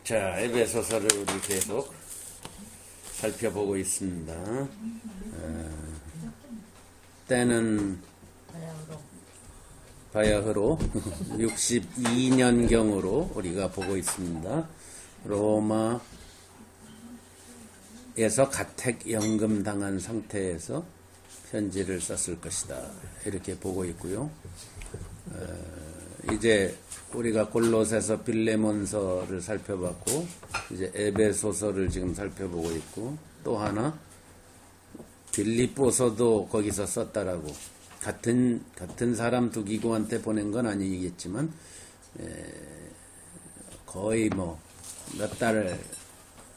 자, 에베소서를 우리 계속 살펴보고 있습니다. 때는 바야흐로 62년경으로 우리가 보고 있습니다. 로마에서 가택연금 당한 상태에서 편지를 썼을 것이다. 이렇게 보고 있고요. 이제 우리가 골로새서 빌레몬서를 살펴봤고, 이제 에베소서를 지금 살펴보고 있고, 또 하나 빌립보서도 거기서 썼다라고, 같은 사람 두 기구한테 보낸 건 아니겠지만 거의 뭐 몇 달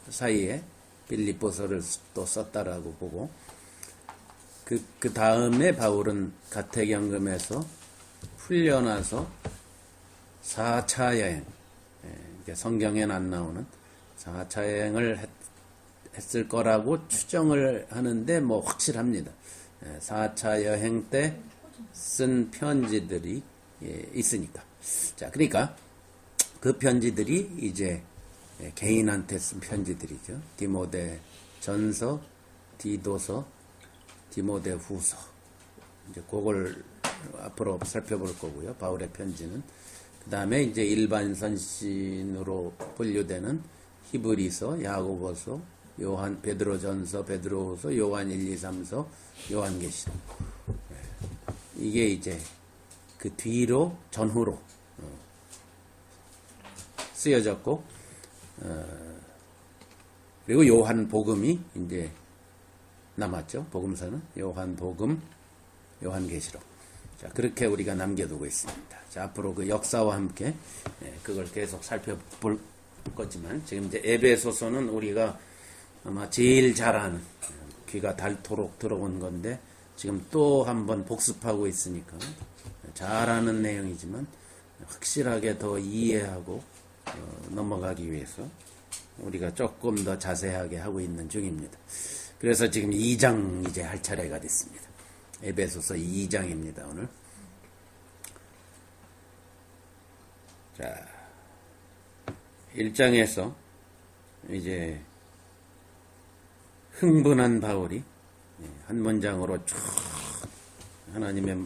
사이에 빌립보서를 또 썼다라고 보고, 그 다음에 바울은 가택연금에서 풀려나서 4차 여행, 성경에는 안 나오는 4차 여행을 했을 거라고 추정을 하는데 뭐 확실합니다. 4차 여행 때 쓴 편지들이 있으니까. 자, 그러니까 그 편지들이 이제 개인한테 쓴 편지들이죠. 디모데 전서, 디도서, 디모데 후서. 이제 그걸 앞으로 살펴볼 거고요. 바울의 편지는. 그 다음에 이제 일반 선신으로 분류되는 히브리서, 야고보서, 요한, 베드로전서, 베드로후서, 요한 1, 2, 3서, 요한계시록. 이게 이제 그 뒤로 전후로 쓰여졌고, 그리고 요한복음이 이제 남았죠. 복음서는 요한복음, 요한계시록. 자, 그렇게 우리가 남겨두고 있습니다. 자, 앞으로 그 역사와 함께 그걸 계속 살펴볼 거지만, 지금 이제 에베소서는 우리가 아마 제일 잘 아는, 귀가 닳도록 들어온 건데, 지금 또 한번 복습하고 있으니까 잘 아는 내용이지만 확실하게 더 이해하고 넘어가기 위해서 우리가 조금 더 자세하게 하고 있는 중입니다. 그래서 지금 2장 이제 할 차례가 됐습니다. 에베소서 2장입니다, 오늘. 자, 1장에서 이제 흥분한 바울이 한 문장으로 쭉 하나님의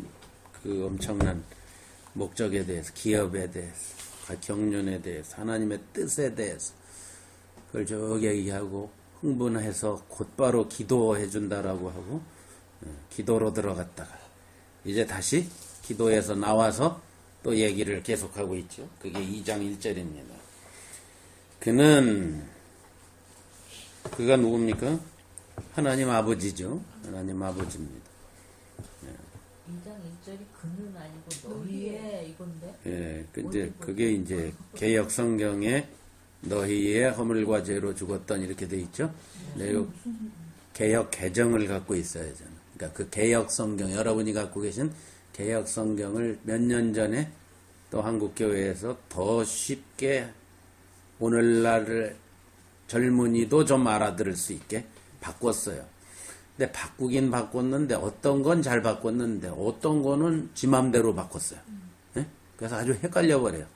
그 엄청난 목적에 대해서, 기업에 대해서, 경륜에 대해서, 하나님의 뜻에 대해서 그걸 쭉 얘기하고, 흥분해서 곧바로 기도해 준다라고 하고, 기도로 들어갔다가 이제 다시 기도에서 나와서 또 얘기를 계속하고 있죠. 그게 2장 1절입니다. 그가 누굽니까? 하나님 아버지죠. 하나님 아버지입니다. 2장 1절이 그는 아니고 너희의 이건데? 예, 근데 그게 이제 개역 성경에 너희의 허물과 죄로 죽었던 이렇게 돼 있죠. 내가 개역 개정을 갖고 있어야 잖아. 그러니까 그 개역 성경, 여러분이 갖고 계신 개역 성경을 몇 년 전에 또 한국 교회에서 더 쉽게 오늘날 젊은이도 좀 알아들을 수 있게 바꿨어요. 근데 바꾸긴 바꿨는데 어떤 건 잘 바꿨는데 어떤 거는 지 맘대로 바꿨어요. 네? 그래서 아주 헷갈려 버려요.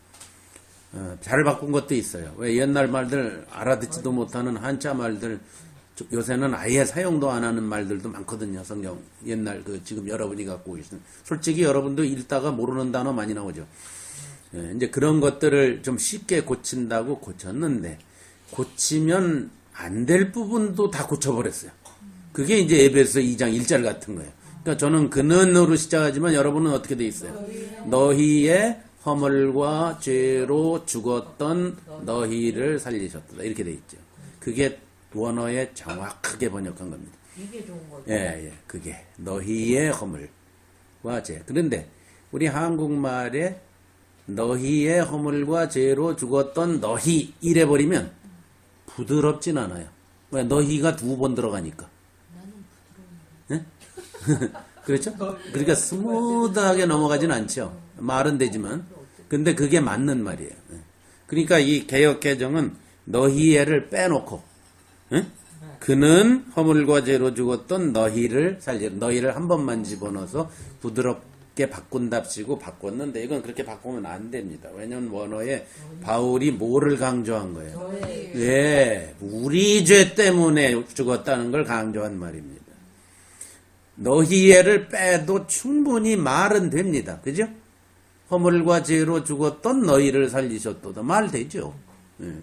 잘 바꾼 것도 있어요. 왜 옛날 말들 알아듣지도 못하는 한자 말들, 요새는 아예 사용도 안 하는 말들도 많거든요. 성경 옛날 지금 여러분이 갖고 계시는, 솔직히 여러분도 읽다가 모르는 단어 많이 나오죠. 이제 그런 것들을 좀 쉽게 고친다고 고쳤는데, 고치면 안 될 부분도 다 고쳐버렸어요. 그게 이제 에베소 2장 1절 같은 거예요. 그러니까 저는 그는으로 시작하지만 여러분은 어떻게 돼 있어요? 너희의 허물과 죄로 죽었던 너희를 살리셨다. 이렇게 돼 있죠. 그게 원어에 정확하게 번역한 겁니다. 이게 좋은 거죠. 예, 그게 너희의 허물과 죄. 그런데 우리 한국말에 너희의 허물과 죄로 죽었던 너희 이래 버리면 부드럽진 않아요. 왜? 너희가 두 번 들어가니까. 나는 네? 그렇죠? 그러니까 스무드하게 넘어가진 않죠. 말은 되지만. 근데 그게 맞는 말이에요. 그러니까 이 개역 개정은 너희애를 빼놓고, 그는 허물과 죄로 죽었던 너희를 살려, 너희를 한 번만 집어넣어서 부드럽게 쉽게 바꾼답시고 바꿨는데 이건 그렇게 바꾸면 안 됩니다. 왜냐면 원어에 바울이 뭐를 강조한 거예요? 너의 예, 우리 죄 때문에 죽었다는 걸 강조한 말입니다. 너희애를 빼도 충분히 말은 됩니다. 그죠? 허물과 죄로 죽었던 너희를 살리셨도다 말 되죠. 예.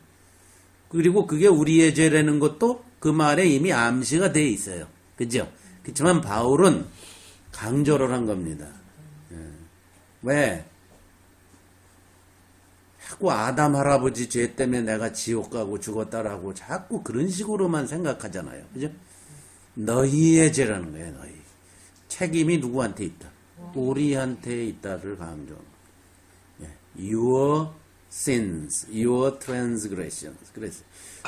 그리고 그게 우리의 죄라는 것도 그 말에 이미 암시가 돼 있어요. 그죠? 그렇지만 바울은 강조를 한 겁니다. 예. 왜? 자꾸 아담 할아버지 죄 때문에 내가 지옥 가고 죽었다라고 자꾸 그런 식으로만 생각하잖아요. 그죠? 너희의 죄라는 거예요, 너희. 책임이 누구한테 있다? 우리한테 있다를 강조합니다. Your sins, your transgressions. 그래서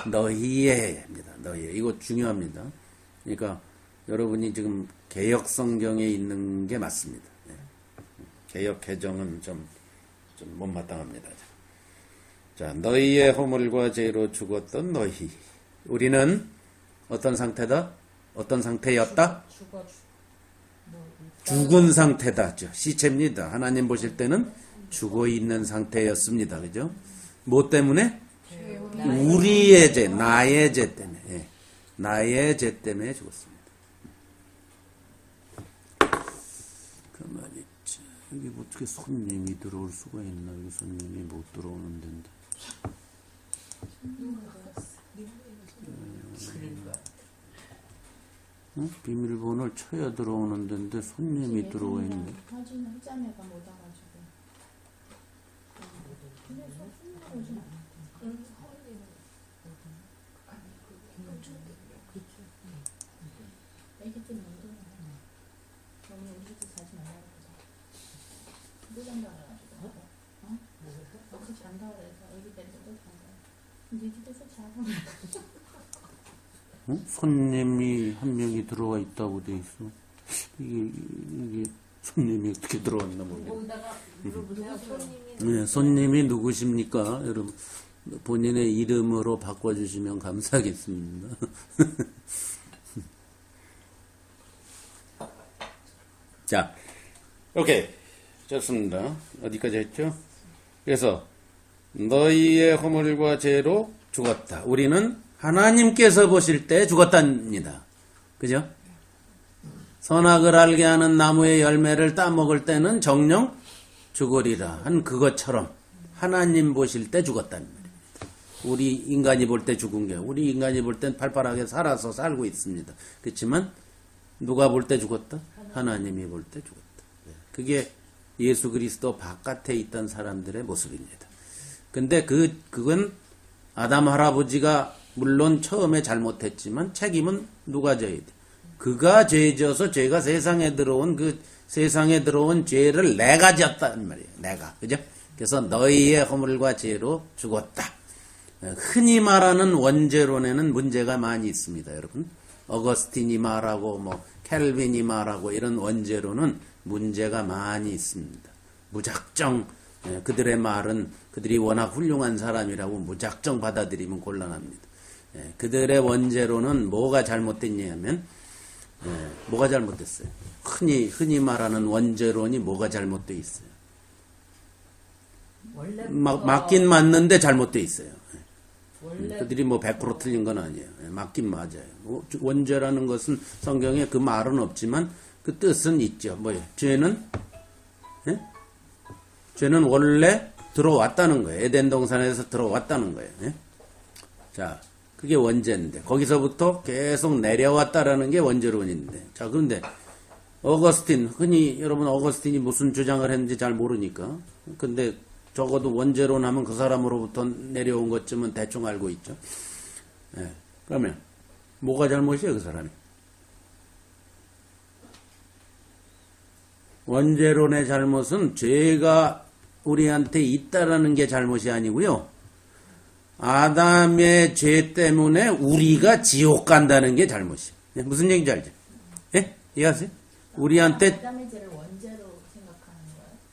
너희의입니다. 너희. 이거 중요합니다. 그러니까 여러분이 지금 개역 성경에 있는 게 맞습니다. 개역 개정은 좀 못마땅합니다. 자, 너희의 허물과 죄로 죽었던 너희. 우리는 어떤 상태다? 어떤 상태였다? 죽은 상태다. 시체입니다. 하나님 보실 때는 죽어 있는 상태였습니다. 그죠? 뭐 때문에? 우리의 죄, 나의 죄 때문에. 예. 나의 죄 때문에 죽었습니다. 가만히 있자. 여기 어떻게 손님이 들어올 수가 있나? 여기 손님이 못 들어오는 데인데. 비밀번호를 쳐야 들어오는 데인데 손님이 들어와 있네. 터지는 흑자매가 못 와가지고. 근데 손님이 오진 않아. 애기 때문에 힘들어. 너무 우리 집 자주 만나고 그러자. 또 잔다 그래가지고. 또 잔다 그래서 애기 때문에 또 잔다. 네 집에서 자고. 손님이 한 명이 들어와 있다고 돼 있어. 이게 손님이 어떻게 들어왔나 모르겠네. 거기다가 물어보세요. 손님이 네, 손님이 누구십니까? 여러분 본인의 이름으로 바꿔주시면 감사하겠습니다. 자, 오케이. 좋습니다. 어디까지 했죠? 그래서 너희의 허물과 죄로 죽었다. 우리는 하나님께서 보실 때 죽었답니다. 그죠? 선악을 알게 하는 나무의 열매를 따먹을 때는 정령 죽으리라 한 그것처럼 하나님 보실 때 죽었다는 말입니다. 우리 인간이 볼 때 죽은 게 우리 인간이 볼 땐 팔팔하게 살아서 살고 있습니다. 그렇지만 누가 볼 때 죽었다? 하나님이 볼 때 죽었다. 그게 예수 그리스도 바깥에 있던 사람들의 모습입니다. 근데 그건 아담 할아버지가 물론 처음에 잘못했지만 책임은 누가 져야 돼? 그가 죄 지어서 죄가 세상에 들어온 세상에 들어온 죄를 내가 지었단 말이에요. 내가. 그죠? 그래서 너희의 허물과 죄로 죽었다. 흔히 말하는 원죄론에는 문제가 많이 있습니다, 여러분. 어거스틴이 말하고 켈빈이 말하고 이런 원죄론은 문제가 많이 있습니다. 무작정 그들의 말은 그들이 워낙 훌륭한 사람이라고 무작정 받아들이면 곤란합니다. 그들의 원죄로는 뭐가 잘못됐냐면 뭐가 잘못됐어요? 흔히 말하는 원죄론이 뭐가 잘못돼 있어요? 맞긴 맞는데 잘못돼 있어요. 그들이 100% 틀린 건 아니에요. 맞긴 맞아요. 원죄라는 것은 성경에 그 말은 없지만 그 뜻은 있죠. 뭐예요? 죄는 원래 들어왔다는 거예요. 에덴 동산에서 들어왔다는 거예요. 자, 그게 원죄인데 거기서부터 계속 내려왔다라는 게 원죄론인데, 자, 그런데 어거스틴, 흔히 여러분 어거스틴이 무슨 주장을 했는지 잘 모르니까, 근데 적어도 원죄론 하면 그 사람으로부터 내려온 것쯤은 대충 알고 있죠. 그러면 뭐가 잘못이에요, 그 사람이? 원죄론의 잘못은 죄가 우리한테 있다라는 게 잘못이 아니고요, 아담의 죄 때문에 우리가 지옥 간다는 게 잘못이에요. 무슨 얘기인지 알죠? 예? 이해하세요? 우리한테 아담의 죄를 원죄로 생각하는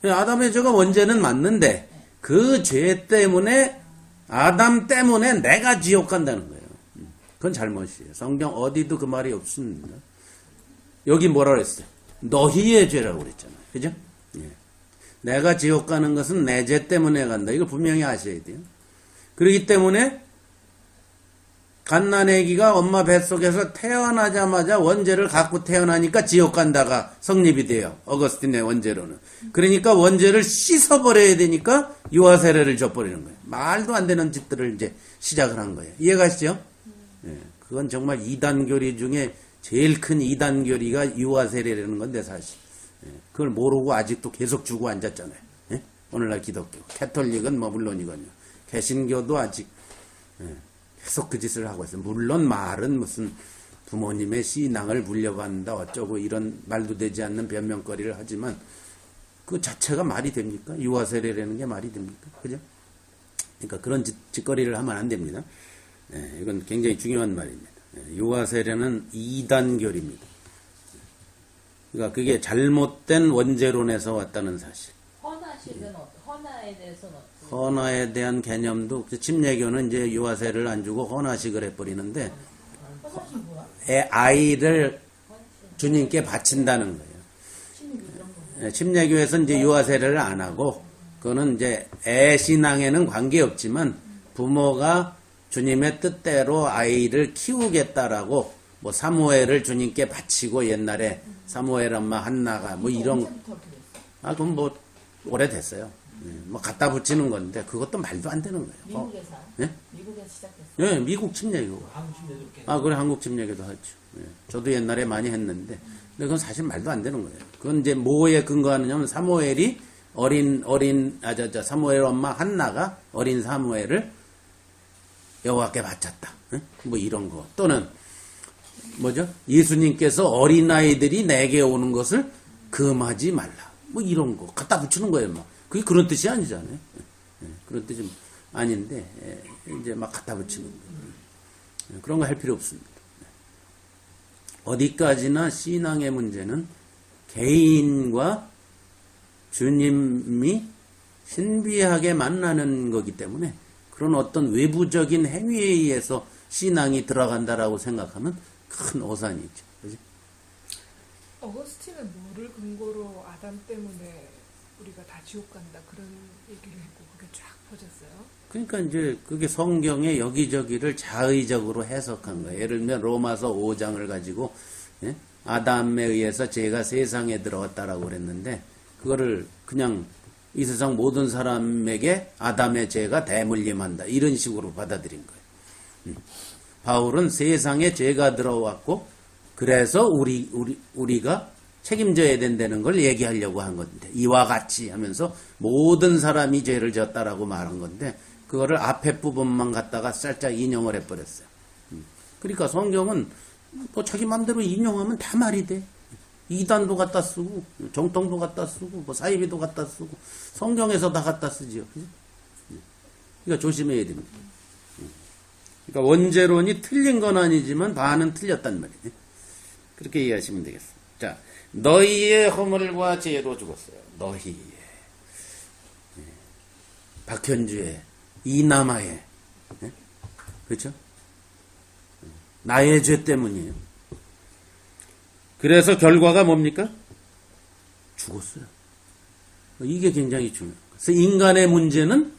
거예요? 아담의 죄가 원죄는 맞는데 그 죄 때문에 아담 때문에 내가 지옥 간다는 거예요. 그건 잘못이에요. 성경 어디도 그 말이 없습니다. 여기 뭐라 그랬어요? 너희의 죄라고 그랬잖아요. 그죠? 내가 지옥 가는 것은 내 죄 때문에 간다. 이걸 분명히 아셔야 돼요. 그렇기 때문에 갓난아기가 엄마 뱃속에서 태어나자마자 원죄를 갖고 태어나니까 지옥 간다가 성립이 돼요. 어거스틴의 원죄로는. 그러니까 원죄를 씻어버려야 되니까 유아세례를 줘버리는 거예요. 말도 안 되는 짓들을 이제 시작을 한 거예요. 이해가시죠? 예, 그건 정말 이단교리 중에 제일 큰 이단교리가 유아세례라는 건데 사실. 예, 그걸 모르고 아직도 계속 주고 앉았잖아요. 예? 오늘날 기독교. 캐톨릭은 뭐 물론이거든요. 개신교도 아직 계속 그 짓을 하고 있어요. 물론 말은 무슨 부모님의 신앙을 물려받는다 어쩌고 이런 말도 되지 않는 변명거리를 하지만 그 자체가 말이 됩니까? 유아세례라는 게 말이 됩니까? 그죠? 그러니까 그런 짓거리를 하면 안 됩니다. 이건 굉장히 중요한 말입니다. 유아세례는 이단교리입니다. 그러니까 그게 잘못된 원죄론에서 왔다는 사실. 헌화식은 헌화에 대해서는 어떻게? 헌화에 대한 개념도 침례교는 이제 유아세를 안 주고 헌화식을 해버리는데 헌화식 뭐야? 아이를 주님께 바친다는 거예요. 침례 이런 거. 침례교에서 이제 유아세례를 안 하고 그거는 이제 애 신앙에는 관계없지만 부모가 주님의 뜻대로 아이를 키우겠다라고 뭐 사무엘을 주님께 바치고 옛날에 사무엘 엄마 한나가 뭐 이런 언제부터 그렇게 됐어? 그건 뭐 오래됐어요. 뭐 갖다 붙이는 건데 그것도 말도 안 되는 거예요. 미국에서? 예? 미국에서 시작됐어? 예, 미국 침례교. 그래 한국 침례교도 하죠. 예, 저도 옛날에 많이 했는데 근데 그건 사실 말도 안 되는 거예요. 그건 이제 뭐에 근거하느냐면 사무엘이 사무엘 엄마 한나가 어린 사무엘을 여호와께 바쳤다. 예? 뭐 이런 거. 또는 뭐죠? 예수님께서 어린아이들이 내게 오는 것을 금하지 말라. 뭐 이런 거 갖다 붙이는 거예요. 막. 그게 그런 뜻이 아니잖아요. 그런 뜻이 아닌데 이제 막 갖다 붙이는 거예요. 그런 거 할 필요 없습니다. 어디까지나 신앙의 문제는 개인과 주님이 신비하게 만나는 거기 때문에 그런 어떤 외부적인 행위에 의해서 신앙이 들어간다라고 생각하면 큰 오산이죠. 그지? 어거스틴은 뭐를 근거로 아담 때문에 우리가 다 지옥 간다 그런 얘기를 했고 그게 쫙 퍼졌어요? 그러니까 이제 그게 성경의 여기저기를 자의적으로 해석한 거예요. 예를 들면 로마서 5장을 가지고 아담에 의해서 죄가 세상에 들어왔다라고 그랬는데 그거를 그냥 이 세상 모든 사람에게 아담의 죄가 대물림한다 이런 식으로 받아들인 거예요. 바울은 세상에 죄가 들어왔고 그래서 우리가 책임져야 된다는 걸 얘기하려고 한 건데 이와 같이 하면서 모든 사람이 죄를 졌다라고 말한 건데 그거를 앞에 부분만 갖다가 살짝 인용을 해버렸어요. 그러니까 성경은 뭐 자기 맘대로 인용하면 다 말이 돼. 이단도 갖다 쓰고 정통도 갖다 쓰고 뭐 사이비도 갖다 쓰고 성경에서 다 갖다 쓰지요. 그러니까 조심해야 됩니다. 그러니까 원죄론이 틀린 건 아니지만 반은 틀렸단 말이에요. 그렇게 이해하시면 되겠습니다. 자, 너희의 허물과 죄로 죽었어요. 너희의 박현주의 이남아의 그렇죠? 나의 죄 때문이에요. 그래서 결과가 뭡니까? 죽었어요. 이게 굉장히 중요해요. 그래서 인간의 문제는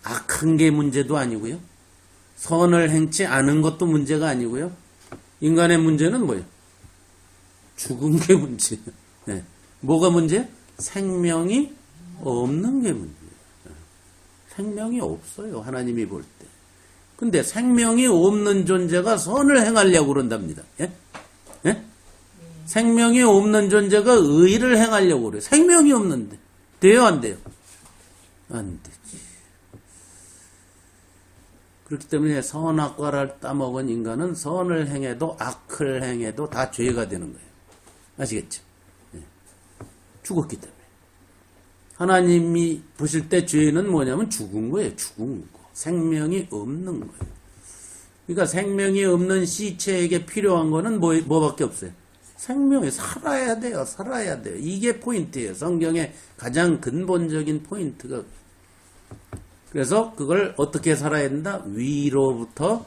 악한 게 문제도 아니고요. 선을 행치 않은 것도 문제가 아니고요. 인간의 문제는 뭐예요? 죽은 게 문제예요. 네. 뭐가 문제? 생명이 없는 게 문제예요. 생명이 없어요. 하나님이 볼 때. 근데 생명이 없는 존재가 선을 행하려고 그런답니다. 예? 예? 생명이 없는 존재가 의를 행하려고 그래요. 생명이 없는데. 돼요? 안 돼요? 안 되지. 그렇기 때문에 선악과를 따먹은 인간은 선을 행해도 악을 행해도 다 죄가 되는 거예요. 아시겠죠? 예. 죽었기 때문에. 하나님이 보실 때 죄는 뭐냐면 죽은 거예요. 죽은 거. 생명이 없는 거예요. 그러니까 생명이 없는 시체에게 필요한 거는 뭐밖에 없어요. 생명이 살아야 돼요. 살아야 돼요. 이게 포인트예요. 성경의 가장 근본적인 포인트가. 그래서 그걸 어떻게 살아야 된다? 위로부터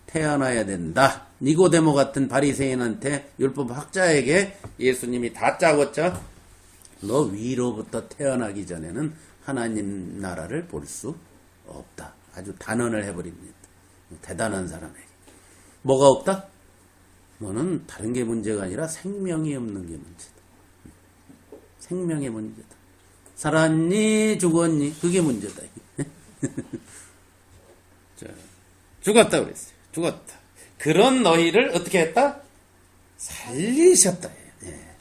태어나야 된다. 니고데모 같은 바리새인한테 율법 학자에게 예수님이 다짜고짜 너 위로부터 태어나기 전에는 하나님 나라를 볼 수 없다. 아주 단언을 해버립니다. 대단한 사람에게. 뭐가 없다? 너는 다른 게 문제가 아니라 생명이 없는 게 문제다. 생명의 문제다. 살았니? 죽었니? 그게 문제다. 자, 죽었다 그랬어요. 죽었다. 그런 너희를 어떻게 했다? 살리셨다. 예.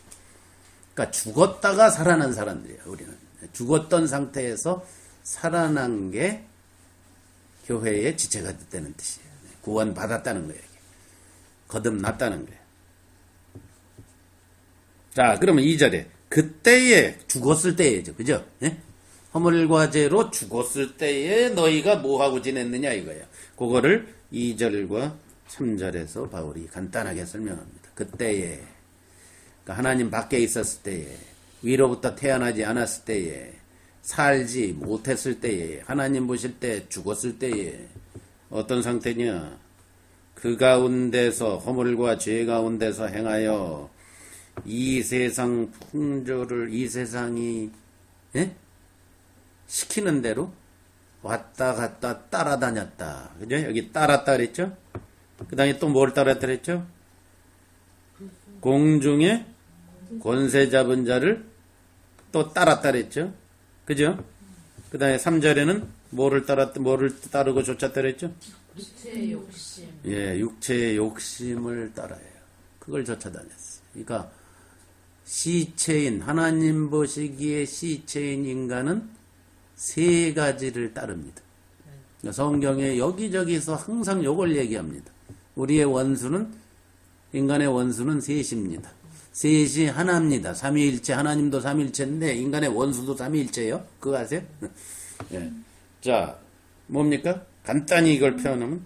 그러니까 죽었다가 살아난 사람들이에요. 우리는 죽었던 상태에서 살아난 게 교회의 지체가 됐다는 뜻이에요. 구원 받았다는 거예요. 거듭났다는 거예요. 자, 그러면 2절에 그때에 죽었을 때에죠. 그죠? 예? 허물과 죄로 죽었을 때에 너희가 뭐하고 지냈느냐 이거예요. 그거를 2절과 3절에서 바울이 간단하게 설명합니다. 그때에, 그러니까 하나님 밖에 있었을 때에, 위로부터 태어나지 않았을 때에, 살지 못했을 때에, 하나님 보실 때 죽었을 때에 어떤 상태냐? 그 가운데서 허물과 죄 가운데서 행하여 이 세상 풍조를 이 세상이 시키는 대로 왔다 갔다 따라다녔다. 그죠? 여기 따랐다 그랬죠? 그 다음에 또 뭘 따랐다 그랬죠? 공중에 권세 잡은 자를 또 따랐다 그랬죠? 그죠? 그 다음에 3절에는 뭐를 따르고 쫓았다 그랬죠? 육체의 욕심. 예, 육체의 욕심을 따라요. 그걸 쫓아다녔어요. 그러니까 시체인, 하나님 보시기에 시체인 인간은 세 가지를 따릅니다. 성경에 여기저기서 항상 요걸 얘기합니다. 우리의 원수는, 인간의 원수는 셋입니다. 셋이 하나입니다. 삼위일체, 하나님도 삼위일체인데 인간의 원수도 삼위일체예요. 그거 아세요? 예. 자, 뭡니까? 간단히 이걸 표현하면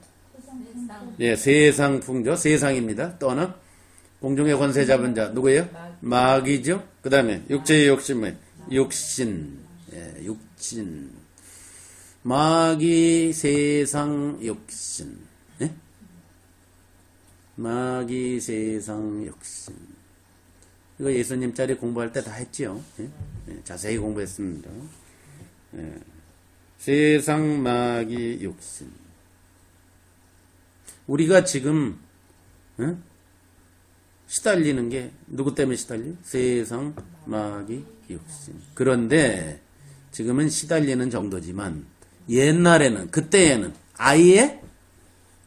예, 세상 풍조, 세상입니다. 또 하나 공중의 권세 잡은 자 누구예요? 마귀죠. 그 다음에 육체의 욕심은 육신, 예, 육신, 마귀, 세상, 욕신, 예? 마귀, 세상, 욕신. 이거 예수님 자리 공부할 때 다 했지요. 예? 예, 자세히 공부했습니다. 예. 세상, 마귀, 욕심. 우리가 지금 시달리는 게 누구 때문에 시달려? 세상, 마귀, 욕심. 그런데 지금은 시달리는 정도지만 옛날에는, 그때에는 아예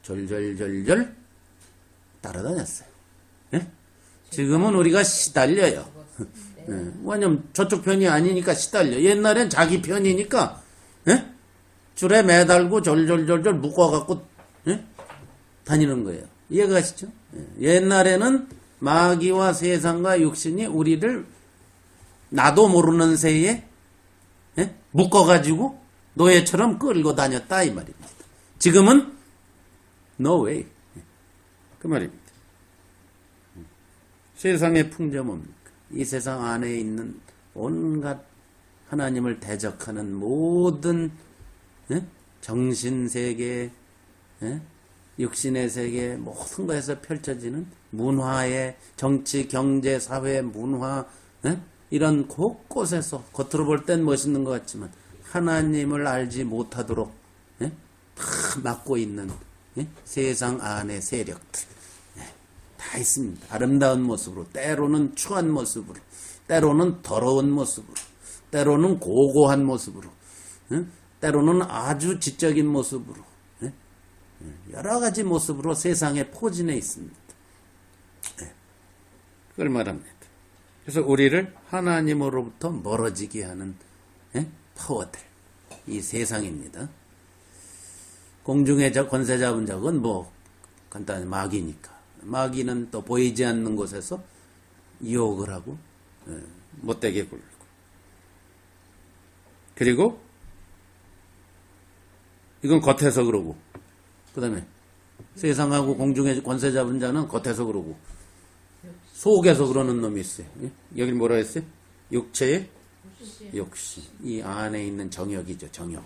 졸졸졸졸 따라다녔어요. 예? 지금은 우리가 시달려요. 예. 왜냐면 저쪽 편이 아니니까 시달려. 옛날엔 자기 편이니까 예? 줄에 매달고 졸졸졸졸 묶어갖고 예? 다니는 거예요. 이해가 가시죠? 예. 옛날에는 마귀와 세상과 육신이 우리를 나도 모르는 새에 예? 묶어가지고 노예처럼 끌고 다녔다 이 말입니다. 지금은 no way. 그 말입니다. 세상의 풍조 뭡니까? 이 세상 안에 있는 온갖 하나님을 대적하는 모든 예? 정신세계, 예? 육신의 세계 모든 것에서 펼쳐지는 문화의 정치, 경제, 사회, 문화 예? 이런 곳곳에서 겉으로 볼 땐 멋있는 것 같지만 하나님을 알지 못하도록 예? 다 막고 있는 예? 세상 안의 세력들 다 있습니다. 아름다운 모습으로, 때로는 추한 모습으로, 때로는 더러운 모습으로, 때로는 고고한 모습으로, 때로는 아주 지적인 모습으로, 여러 가지 모습으로 세상에 포진해 있습니다. 그걸 말합니다. 그래서 우리를 하나님으로부터 멀어지게 하는 파워들, 이 세상입니다. 공중의 권세 잡은 적은 뭐 간단히 마귀니까. 마귀는 또 보이지 않는 곳에서 유혹을 하고 못되게 굴고, 그리고 이건 겉에서 그러고, 그 다음에 세상하고 공중의 권세 잡은 자는 겉에서 그러고 속에서 그러는 놈이 있어요. 여기 뭐라 했어요? 육체의 욕심. 이 안에 있는 정욕이죠. 정욕.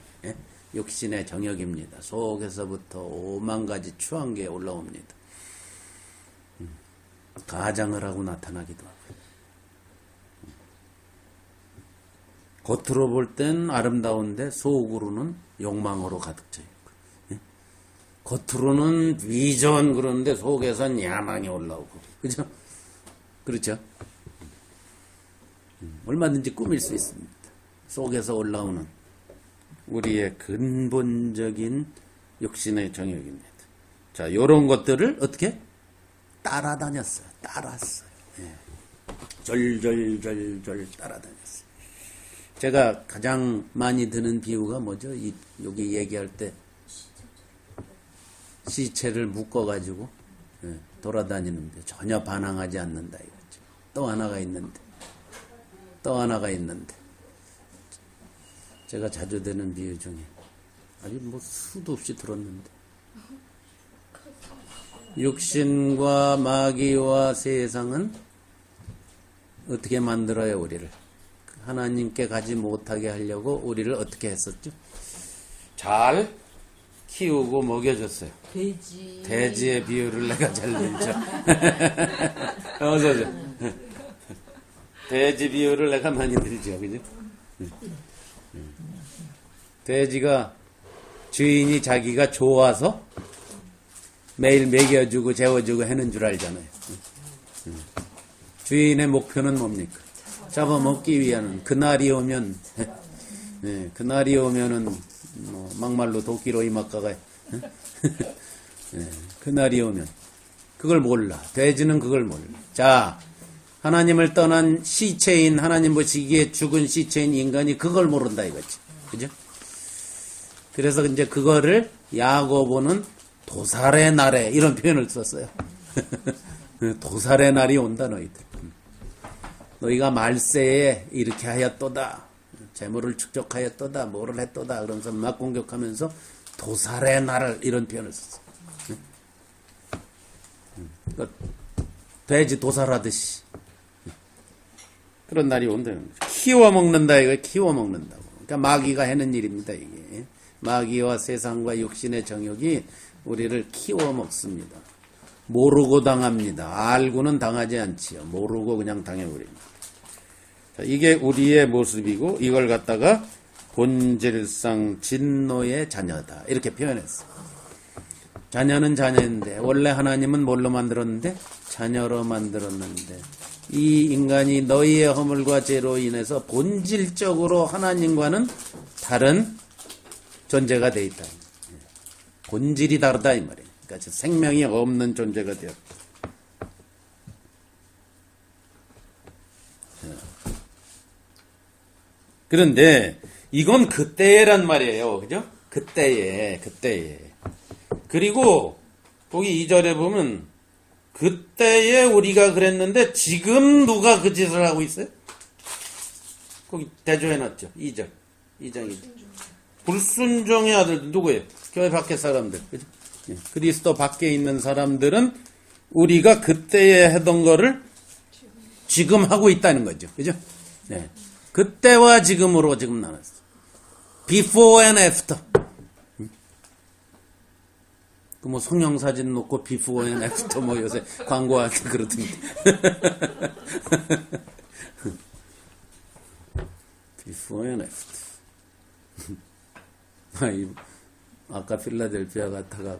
육신의 정욕입니다. 속에서부터 오만 가지 추한 게 올라옵니다. 가장을 하고 나타나기도 하고. 겉으로 볼 땐 아름다운데 속으로는 욕망으로 가득 차 있고, 예? 겉으로는 위전 그러는데 속에선 야망이 올라오고, 그죠? 그렇죠? 얼마든지 꾸밀 수 있습니다. 속에서 올라오는 우리의 근본적인 욕심의 정욕입니다. 자, 요런 것들을 어떻게? 따라다녔어요. 따랐어요. 예. 절절절절 따라다녔어요. 제가 가장 많이 드는 비유가 뭐죠? 여기 얘기할 때 시체를 묶어가지고 예, 돌아다니는데 전혀 반항하지 않는다 이거죠. 또 하나가 있는데 또 하나가 있는데 제가 자주 드는 비유 중에 아주 뭐 수도 없이 들었는데 육신과 마귀와 세상은 어떻게 만들어요 우리를? 하나님께 가지 못하게 하려고 우리를 어떻게 했었죠? 잘 키우고 먹여줬어요. 돼지의 비유를 내가 잘 냈죠. 어서죠. 돼지 비유를 내가 많이 들죠, 그죠? 돼지가 주인이 자기가 좋아서 매일 먹여주고 재워주고 하는 줄 알잖아요. 주인의 목표는 뭡니까? 잡아먹기 위한 그날이 오면 그날이 오면은 뭐 막말로 도끼로 이막가가 그날이 오면 그걸 몰라. 돼지는 그걸 몰라. 자, 하나님을 떠난 시체인 하나님 보시기에 죽은 시체인 인간이 그걸 모른다 이거지. 그죠? 그래서 이제 그거를 야고보는 도살의 날에 이런 표현을 썼어요. 도살의 날이 온다 너희들. 너희가 말세에 이렇게 하였도다. 재물을 축적하였도다. 뭐를 했도다. 그러면서 막 공격하면서 도살의 날을 이런 표현을 썼어요. 그러니까 돼지 도살하듯이 그런 날이 온다는 거죠. 키워 먹는다 이거 키워 먹는다고. 그러니까 마귀가 하는 일입니다 이게. 마귀와 세상과 육신의 정욕이 우리를 키워 먹습니다. 모르고 당합니다. 알고는 당하지 않지요. 모르고 그냥 당해버립니다. 자, 이게 우리의 모습이고 이걸 갖다가 본질상 진노의 자녀다 이렇게 표현했어요. 자녀는 자녀인데 원래 하나님은 뭘로 만들었는데? 자녀로 만들었는데 이 인간이 너희의 허물과 죄로 인해서 본질적으로 하나님과는 다른 존재가 돼 있다. 본질이 다르다 이 말이에요. 그러니까 생명이 없는 존재가 되었다. 그런데 이건 그때란 말이에요. 그죠? 그때에. 그리고 거기 2절에 보면 그때에 우리가 그랬는데 지금 누가 그 짓을 하고 있어요? 거기 대조해놨죠. 2장 2절. 불순종의 아들 누구예요? 교회 밖에 사람들. 그죠? 그리스도 밖에 있는 사람들은 우리가 그때에 하던 거를 지금 하고 있다는 거죠. 그죠? 네. 그때와 지금으로 지금 나눴어. Before and after. 그 뭐 성형사진 놓고 Before and after 뭐 요새 광고할 때 그러던데. Before and after. 아까 필라델피아 갔다가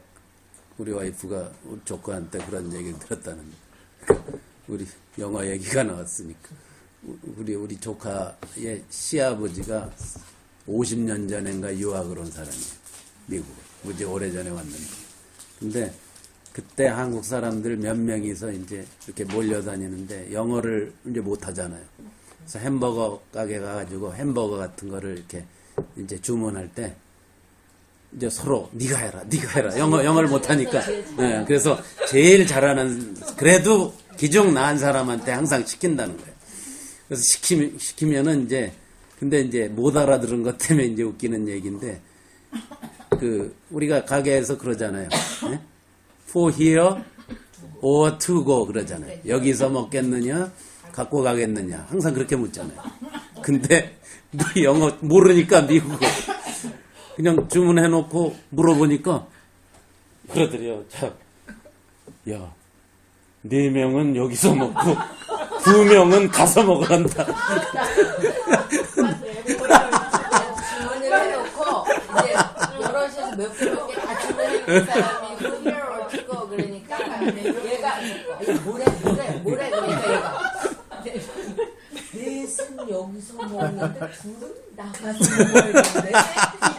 우리 와이프가 우리 조카한테 그런 얘기를 들었다는데 우리 영화 얘기가 나왔으니까 우리 조카의 시아버지가 50년 전인가 유학을 온 사람이에요. 미국에. 무지 오래전에 왔는데. 근데 그때 한국 사람들 몇 명이서 이제 이렇게 몰려다니는데 영어를 이제 못 하잖아요. 그래서 햄버거 가게 가가지고 햄버거 같은 거를 이렇게 이제 주문할 때 이제 서로 네가 해라. 영어를 못 하니까. 네, 그래서 제일 잘하는 그래도 기종 나은 사람한테 항상 시킨다는 거예요. 그래서 시키면은 이제 근데 이제 못 알아들은 것 때문에 이제 웃기는 얘기인데 그 우리가 가게에서 그러잖아요. 네? For here or to go 그러잖아요. 여기서 먹겠느냐 갖고 가겠느냐 항상 그렇게 묻잖아요. 근데 영어 모르니까 미국어 그냥 주문해놓고 물어보니까 그러더래요. 자, 야, 4명은 여기서 먹고 2명은 가서 먹으란다. 사람이고 hero 그거 그러니까 얘가 뭐래 그러니까 얘가 넷은 여기서 먹는데 둘은 나가서 먹는데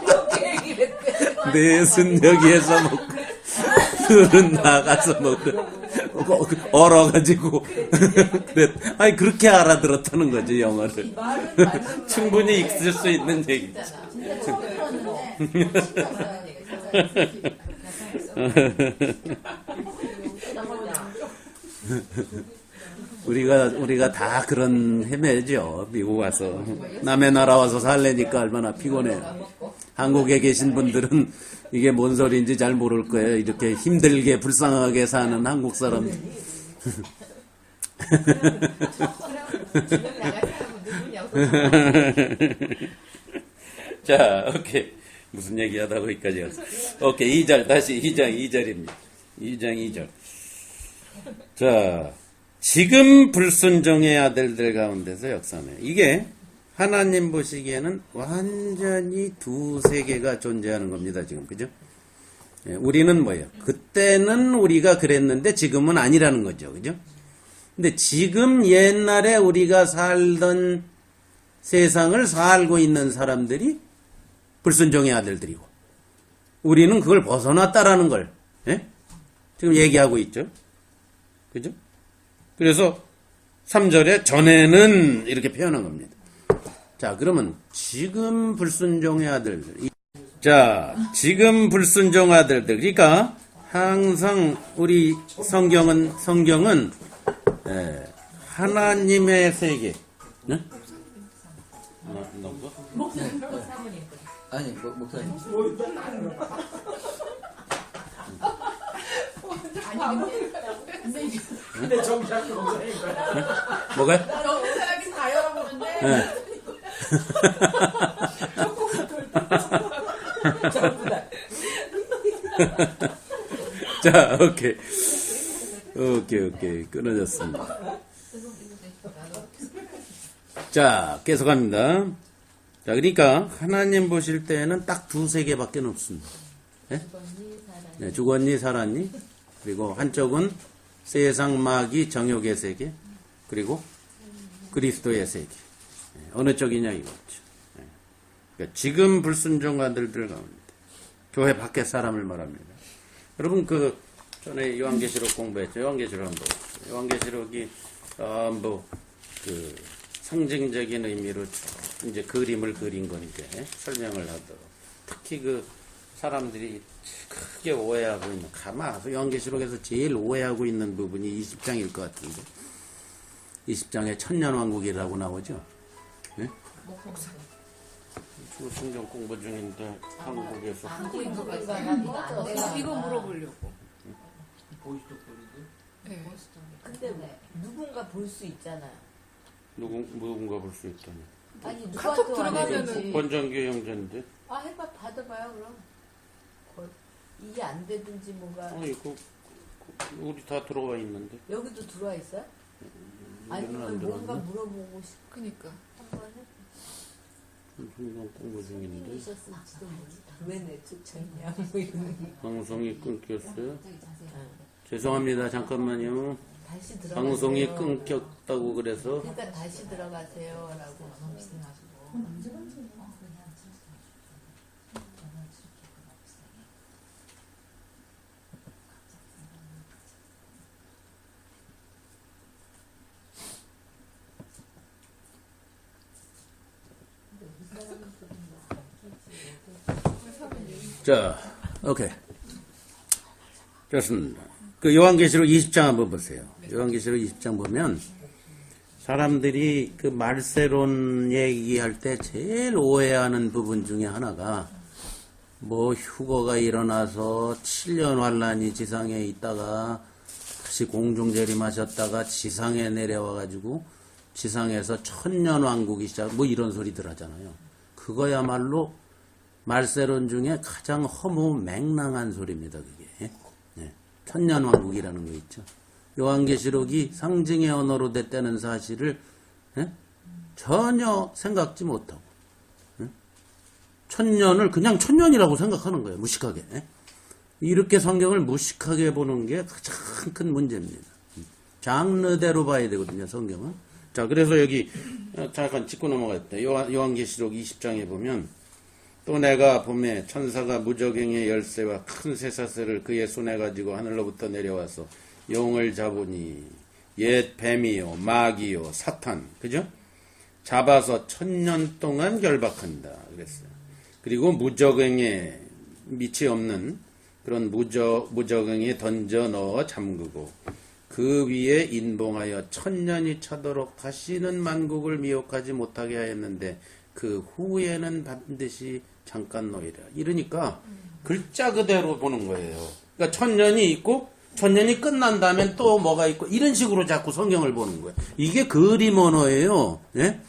이렇게 얘기를 했대. 넷은 여기에서 먹고 둘은 나가서 먹고 얼어가지고 그래. 아니 그렇게 알아들었다는 거지 영어를. 말은 맞는 충분히 있을 수 있는 얘기. 우리가 다 그런 헤매죠. 미국 와서 남의 나라 와서 살래니까 얼마나 피곤해요. 한국에 계신 분들은 이게 뭔 소리인지 잘 모를 거예요. 이렇게 힘들게 불쌍하게 사는 한국 사람. 자, 오케이. 무슨 얘기 하다 거기까지 왔어. 오케이, 2절, 다시 2장 2절입니다. 2장 2절. 자, 지금 불순종의 아들들 가운데서 역사하며. 이게 하나님 보시기에는 완전히 두 세계가 존재하는 겁니다, 지금. 그죠? 예, 우리는 뭐예요? 그때는 우리가 그랬는데 지금은 아니라는 거죠. 그죠? 근데 지금 옛날에 우리가 살던 세상을 살고 있는 사람들이 불순종의 아들들이고 우리는 그걸 벗어났다라는 걸 예? 지금 얘기하고 있죠. 그죠? 그래서 3절에 전에는 이렇게 표현한 겁니다. 자, 그러면 지금 불순종의 아들들. 자, 지금 불순종 아들들. 그러니까 항상 우리 성경은 하나님의 세계. 네? 아니, 목사님. 근데 정작 목사니까. 뭐가요? 목사님 다 열어보는데. 네. 자, 오케이. 끊어졌습니다. 자, 계속합니다. 자, 그러니까 하나님 보실 때는 딱 두세 개밖에 없습니다. 네? 네, 죽었니 살았니? 그리고 한쪽은 세상 마귀 정욕의 세계, 그리고 그리스도의 세계. 네, 어느 쪽이냐 이거죠. 네. 그러니까 지금 불순종 아들들 가운데 교회 밖에 사람을 말합니다. 여러분 전에 요한계시록 공부했죠. 요한계시록 한번 보죠. 요한계시록이 전부 상징적인 의미로 이제 그림을 그린 거니까 설명을 하도록. 특히 사람들이 크게 오해하고 있는, 가마서 요한계시록에서 제일 오해하고 있는 부분이 20장일 것 같은데. 20장에 천년왕국이라고 나오죠. 네? 성경 공부 중인데 한국에서 이거 물어보려고. 네. 근데 누군가 볼 수 있잖아요. 누군가 볼 수 있다니. 아니 카톡 누구한테 들어가면은 왔는지. 권정규 형제인데. 해봐 받아봐요 그럼. 이게 안 되든지 뭔가 아니 우리 다 들어와 있는데. 여기도 들어와 있어요? 아니 여기는 안 뭔가 들어왔네. 물어보고 그니까. 한번 해. 성경 공부 중인데. 있었을지도 모르겠다. 왜 내쫓았냐 뭐 이런. 방송이 끊겼어요. 죄송합니다. 잠깐만요. 다시 들어가세요. 방송이 끊겼다고 그래서. 그러니까 다시 들어가세요라고. 자, 오케이. 좋습니다. 요한계시록 20장 한번 보세요. 요한계시록 20장 보면 사람들이 말세론 얘기할 때 제일 오해하는 부분 중에 하나가 휴거가 일어나서 7년 환란이 지상에 있다가 다시 공중재림하셨다가 지상에 내려와가지고 지상에서 천년왕국이 시작 이런 소리들 하잖아요. 그거야말로 말세론 중에 가장 허무맹랑한 소리입니다. 그게. 네. 천년왕국이라는 거 있죠. 요한계시록이 상징의 언어로 됐다는 사실을 전혀 생각지 못하고 천년을 그냥 천년이라고 생각하는 거예요. 무식하게. 이렇게 성경을 무식하게 보는 게 가장 큰 문제입니다. 장르대로 봐야 되거든요, 성경은. 자, 그래서 여기 잠깐 짚고 넘어갔다. 요한계시록 20장에 보면 또 내가 봄에 천사가 무저갱의 열쇠와 큰 쇠사슬을 그의 손에 가지고 하늘로부터 내려와서 용을 잡으니 옛 뱀이요 마귀요 사탄, 그죠? 잡아서 1000년 동안 결박한다 그랬어요. 그리고 무저갱에 밑이 없는 그런 무저갱에 던져 넣어 잠그고 그 위에 인봉하여 1000년이 차도록 다시는 만국을 미혹하지 못하게 하였는데 그 후에는 반드시 잠깐 놓이라. 이러니까 글자 그대로 보는 거예요. 그러니까 1000년이 있고 1000년이 끝난 다음엔 또 뭐가 있고 이런 식으로 자꾸 성경을 보는 거예요. 이게 그림 언어예요. 예?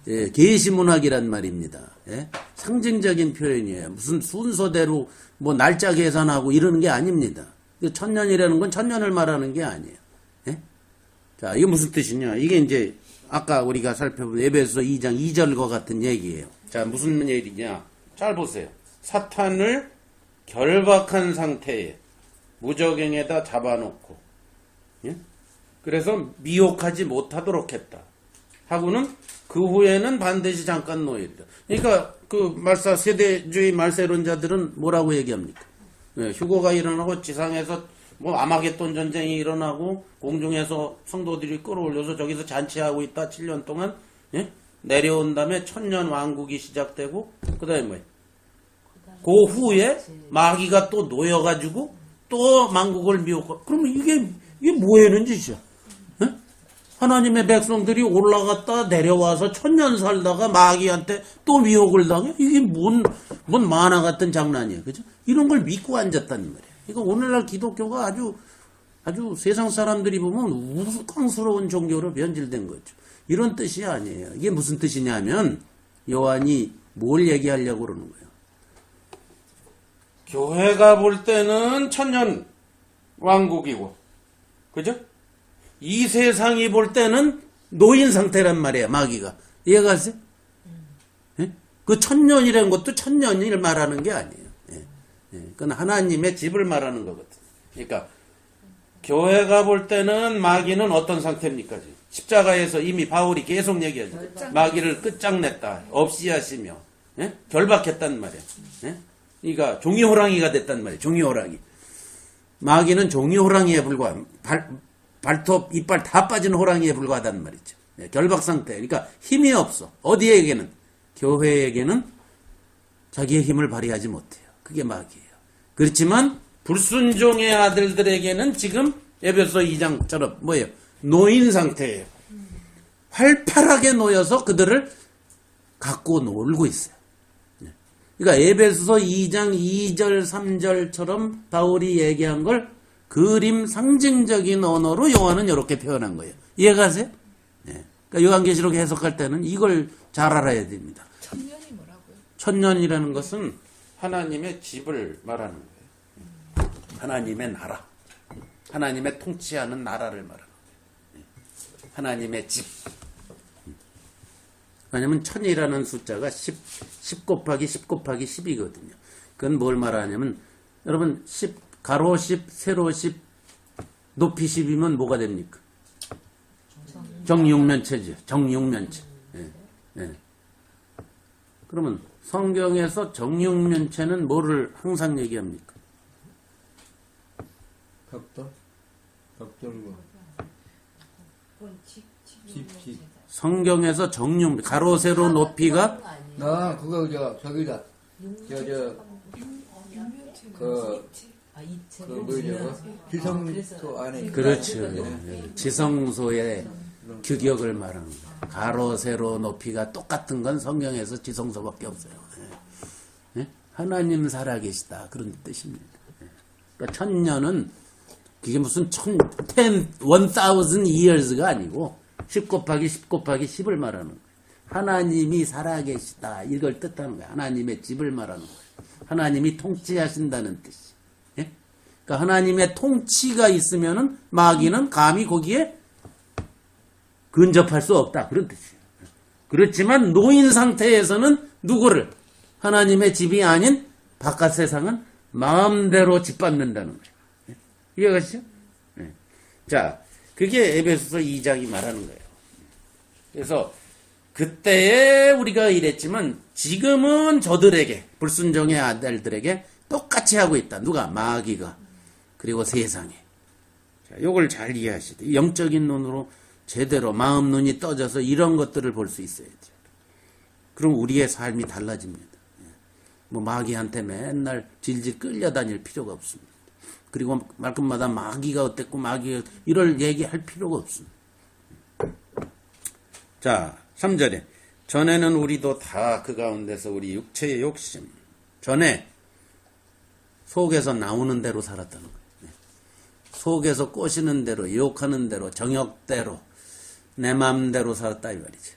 예, 계시문학이란 말입니다. 예? 상징적인 표현이에요. 무슨 순서대로 뭐 날짜 계산하고 이러는 게 아닙니다. 1000년이라는 건 1000년을 말하는 게 아니에요. 예? 자, 이게 무슨 뜻이냐? 이게 이제 아까 우리가 살펴본 에베소 2장 2절과 같은 얘기예요. 자, 무슨 얘기냐? 잘 보세요. 사탄을 결박한 상태에 무저갱에다 잡아놓고, 예? 그래서 미혹하지 못하도록 했다. 하고는 그 후에는 반드시 잠깐 놓이리라. 그러니까 그 말사 세대주의 말세론자들은 뭐라고 얘기합니까? 예, 휴거가 일어나고 지상에서 뭐 아마겟돈 전쟁이 일어나고 공중에서 성도들이 끌어올려서 저기서 잔치하고 있다 7년 동안, 예? 내려온 다음에 1000년 왕국이 시작되고 그 다음에 뭐예요? 그 후에 마귀가 또 놓여가지고 또 만국을 미혹하고. 그러면 이게 뭐 하는 짓이야? 예? 하나님의 백성들이 올라갔다 내려와서 1000년 살다가 마귀한테 또 미혹을 당해? 이게 뭔 만화 같은 장난이야. 그죠? 이런 걸 믿고 앉았단 말이야. 그러니까 오늘날 기독교가 아주 세상 사람들이 보면 우스꽝스러운 종교로 변질된 거죠. 이런 뜻이 아니에요. 이게 무슨 뜻이냐면 요한이 뭘 얘기하려고 그러는 거예요. 교회가 볼 때는 1000년 왕국이고, 그죠? 이 세상이 볼 때는 노인 상태란 말이에요, 마귀가. 이해가세요? 예? 그 1000년이라는 것도 1000년을 말하는 게 아니에요. 예. 예. 그건 하나님의 집을 말하는 거거든요. 그러니까, 교회가 볼 때는 마귀는 어떤 상태입니까? 십자가에서 이미 바울이 계속 얘기하죠. 마귀를 끝장냈다. 없이 하시며, 예? 결박했단 말이에요. 예? 그러니까 종이호랑이가 됐단 말이에요. 종이호랑이. 마귀는 종이호랑이에 불과한 발톱, 이빨 다 빠진 호랑이에 불과하단 말이죠. 네, 결박 상태. 그러니까 힘이 없어. 어디에게는? 교회에게는 자기의 힘을 발휘하지 못해요. 그게 마귀예요. 그렇지만 불순종의 아들들에게는 지금 에베소 2장처럼 뭐예요? 노인 상태예요. 활발하게 놓여서 그들을 갖고 놀고 있어요. 그러니까 에베소 2장 2절 3절처럼 바울이 얘기한 걸 그림 상징적인 언어로 요한은 이렇게 표현한 거예요. 이해가세요? 네. 그러니까 요한계시록 해석할 때는 이걸 잘 알아야 됩니다. 1000년이 뭐라고요? 1000년이라는 것은 하나님의 집을 말하는 거예요. 하나님의 나라. 하나님의 통치하는 나라를 말하는 거예요. 하나님의 집. 왜냐면 1000이라는 숫자가 10 곱하기 10 곱하기 10이거든요. 그건 뭘 말하냐면 여러분 10 가로 10 세로 10 높이 10이면 뭐가 됩니까? 정육면체죠. 정육면체. 예. 예. 그러면 성경에서 정육면체는 뭐를 항상 얘기합니까? 벽돌 집. 성경에서 정육 가로 세로 높이가 그거 저기다. 뭐죠? 지성소 안에. 그렇죠. 지성소의 규격을 말하는 거예요. 가로 세로 높이가 똑같은 건 성경에서 지성소밖에 없어요. 네? 하나님 살아계시다 그런 뜻입니다. 그러니까 1000년은 그게 무슨 1000 years가 아니고 10 곱하기 10 곱하기 10을 말하는 거예요. 하나님이 살아계시다 이걸 뜻하는 거예요. 하나님의 집을 말하는 거예요. 하나님이 통치하신다는 뜻이. 예? 그러니까 하나님의 통치가 있으면은 마귀는 감히 거기에 근접할 수 없다 그런 뜻이에요. 그렇지만 노인 상태에서는 누구를? 하나님의 집이 아닌 바깥 세상은 마음대로 짓밟는다는 거예요. 예? 이해가시죠? 예. 자, 그게 에베소서 2장이 말하는 거예요. 그래서 그때에 우리가 이랬지만 지금은 저들에게, 불순종의 아들들에게 똑같이 하고 있다. 누가? 마귀가. 그리고 세상에. 자, 요걸 잘 이해하시다. 영적인 눈으로 제대로 마음 눈이 떠져서 이런 것들을 볼 수 있어야죠. 그럼 우리의 삶이 달라집니다. 뭐 마귀한테 맨날 질질 끌려다닐 필요가 없습니다. 그리고 말끝마다 마귀가 어땠고 마귀가 이럴 얘기할 필요가 없습니다. 자, 3절에 전에는 우리도 다 그 가운데서 우리 육체의 욕심 전에 속에서 나오는 대로 살았다는 거예요. 속에서 꼬시는 대로 유혹하는 대로 정욕대로 내 마음대로 살았다 이 말이죠.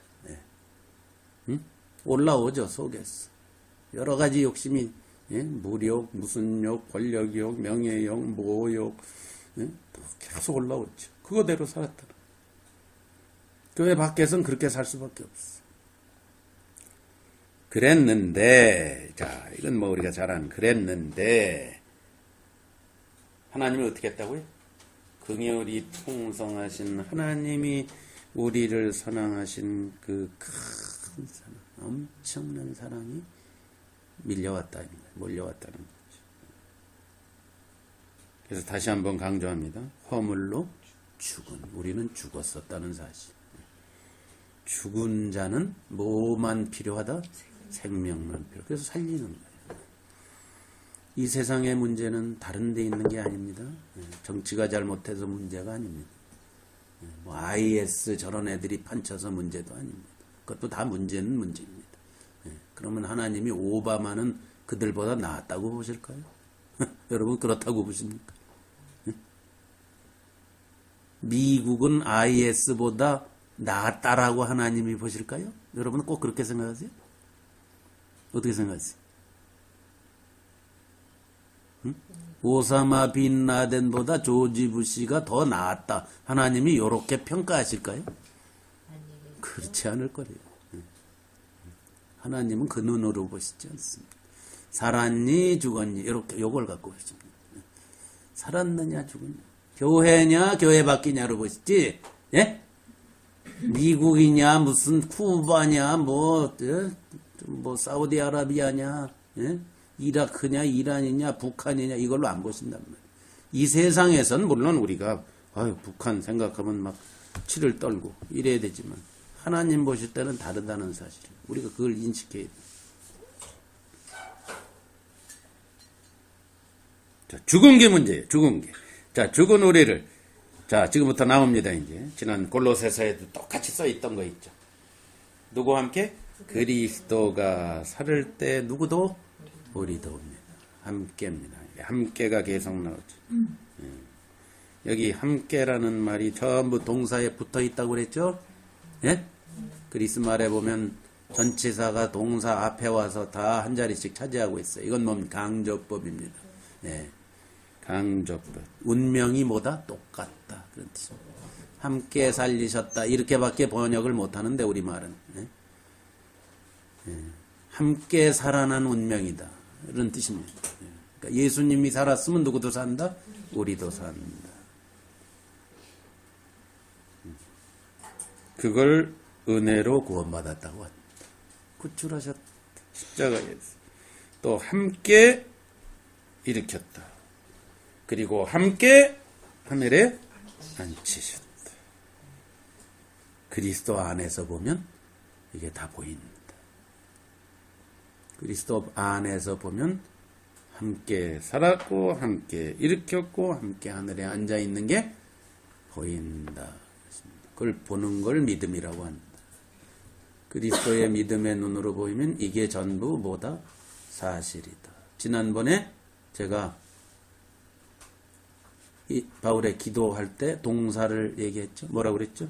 응? 올라오죠 속에서 여러 가지 욕심이 무력, 무슨 욕, 권력욕, 명예욕, 모욕 계속 올라오죠. 그거대로 살았다. 교회 밖에서는 그렇게 살 수밖에 없어. 그랬는데, 자, 이건 뭐 우리가 잘 아는 그랬는데, 하나님이 어떻게 했다고요? 긍휼이 풍성하신 하나님이 우리를 사랑하신 그 큰 사랑, 엄청난 사랑이 몰려왔다는 거죠. 그래서 다시 한번 강조합니다. 허물로 죽은, 우리는 죽었었다는 사실. 죽은 자는 뭐만 필요하다? 생명만 필요. 그래서 살리는 거예요. 이 세상의 문제는 다른 데 있는 게 아닙니다. 정치가 잘못해서 문제가 아닙니다. 뭐 IS 저런 애들이 판쳐서 문제도 아닙니다. 그것도 다 문제는 문제입니다. 그러면 하나님이 오바마는 그들보다 낫다고 보실까요? 여러분 그렇다고 보십니까? 미국은 IS보다 낫다라고 하나님이 보실까요? 여러분은 꼭 그렇게 생각하세요? 어떻게 생각하세요? 응? 오사마 빈 라덴보다 조지 부시가 더 낫다. 하나님이 이렇게 평가하실까요? 그렇지 않을 거예요. 하나님은 그 눈으로 보시지 않습니다. 살았니 죽었니 이렇게 요걸 갖고 보십니다. 살았느냐 죽었냐 교회냐 교회 밖이냐로 보시지. 예? 미국이냐 무슨 쿠바냐 뭐 사우디아라비아냐 예? 이라크냐 이란이냐 북한이냐 이걸로 안 보신단 말이에요. 이 세상에선 물론 우리가 북한 생각하면 막 치를 떨고 이래야 되지만 하나님 보실 때는 다르다는 사실이에요. 우리가 그걸 인식해야 돼요. 자, 죽은 게 문제예요. 죽은 게. 자, 죽은 우리를 자, 지금부터 나옵니다. 이제 지난 골로새서에도 똑같이 써 있던 거 있죠. 누구와 함께? 그리스도가 살을 때 누구도 우리도 옵니다. 함께입니다. 함께가 계속 나오죠. 여기 함께라는 말이 전부 동사에 붙어 있다고 그랬죠? 예? 그리스 말에 보면 전치사가 동사 앞에 와서 다 한 자리씩 차지하고 있어요. 이건 뭡니까? 강조법입니다. 예. 강조법. 운명이 뭐다? 똑같다. 그런 뜻입니다. 함께 살리셨다. 이렇게밖에 번역을 못하는데 우리말은. 예? 예. 함께 살아난 운명이다. 이런 뜻입니다. 예. 그러니까 예수님이 살았으면 누구도 산다? 우리도 산다. 그걸 은혜로 구원받았다고 합니다. 구출하셨다. 십자가에서. 또 함께 일으켰다. 그리고 함께 하늘에 앉히셨다. 그리스도 안에서 보면 이게 다 보입니다. 그리스도 안에서 보면 함께 살았고 함께 일으켰고 함께 하늘에 앉아 있는 게 보인다. 그걸 보는 걸 믿음이라고 합니다. 그리스도의 믿음의 눈으로 보이면 이게 전부 뭐다? 사실이다. 지난번에 제가 이 바울의 기도할 때 동사를 얘기했죠. 뭐라고 그랬죠?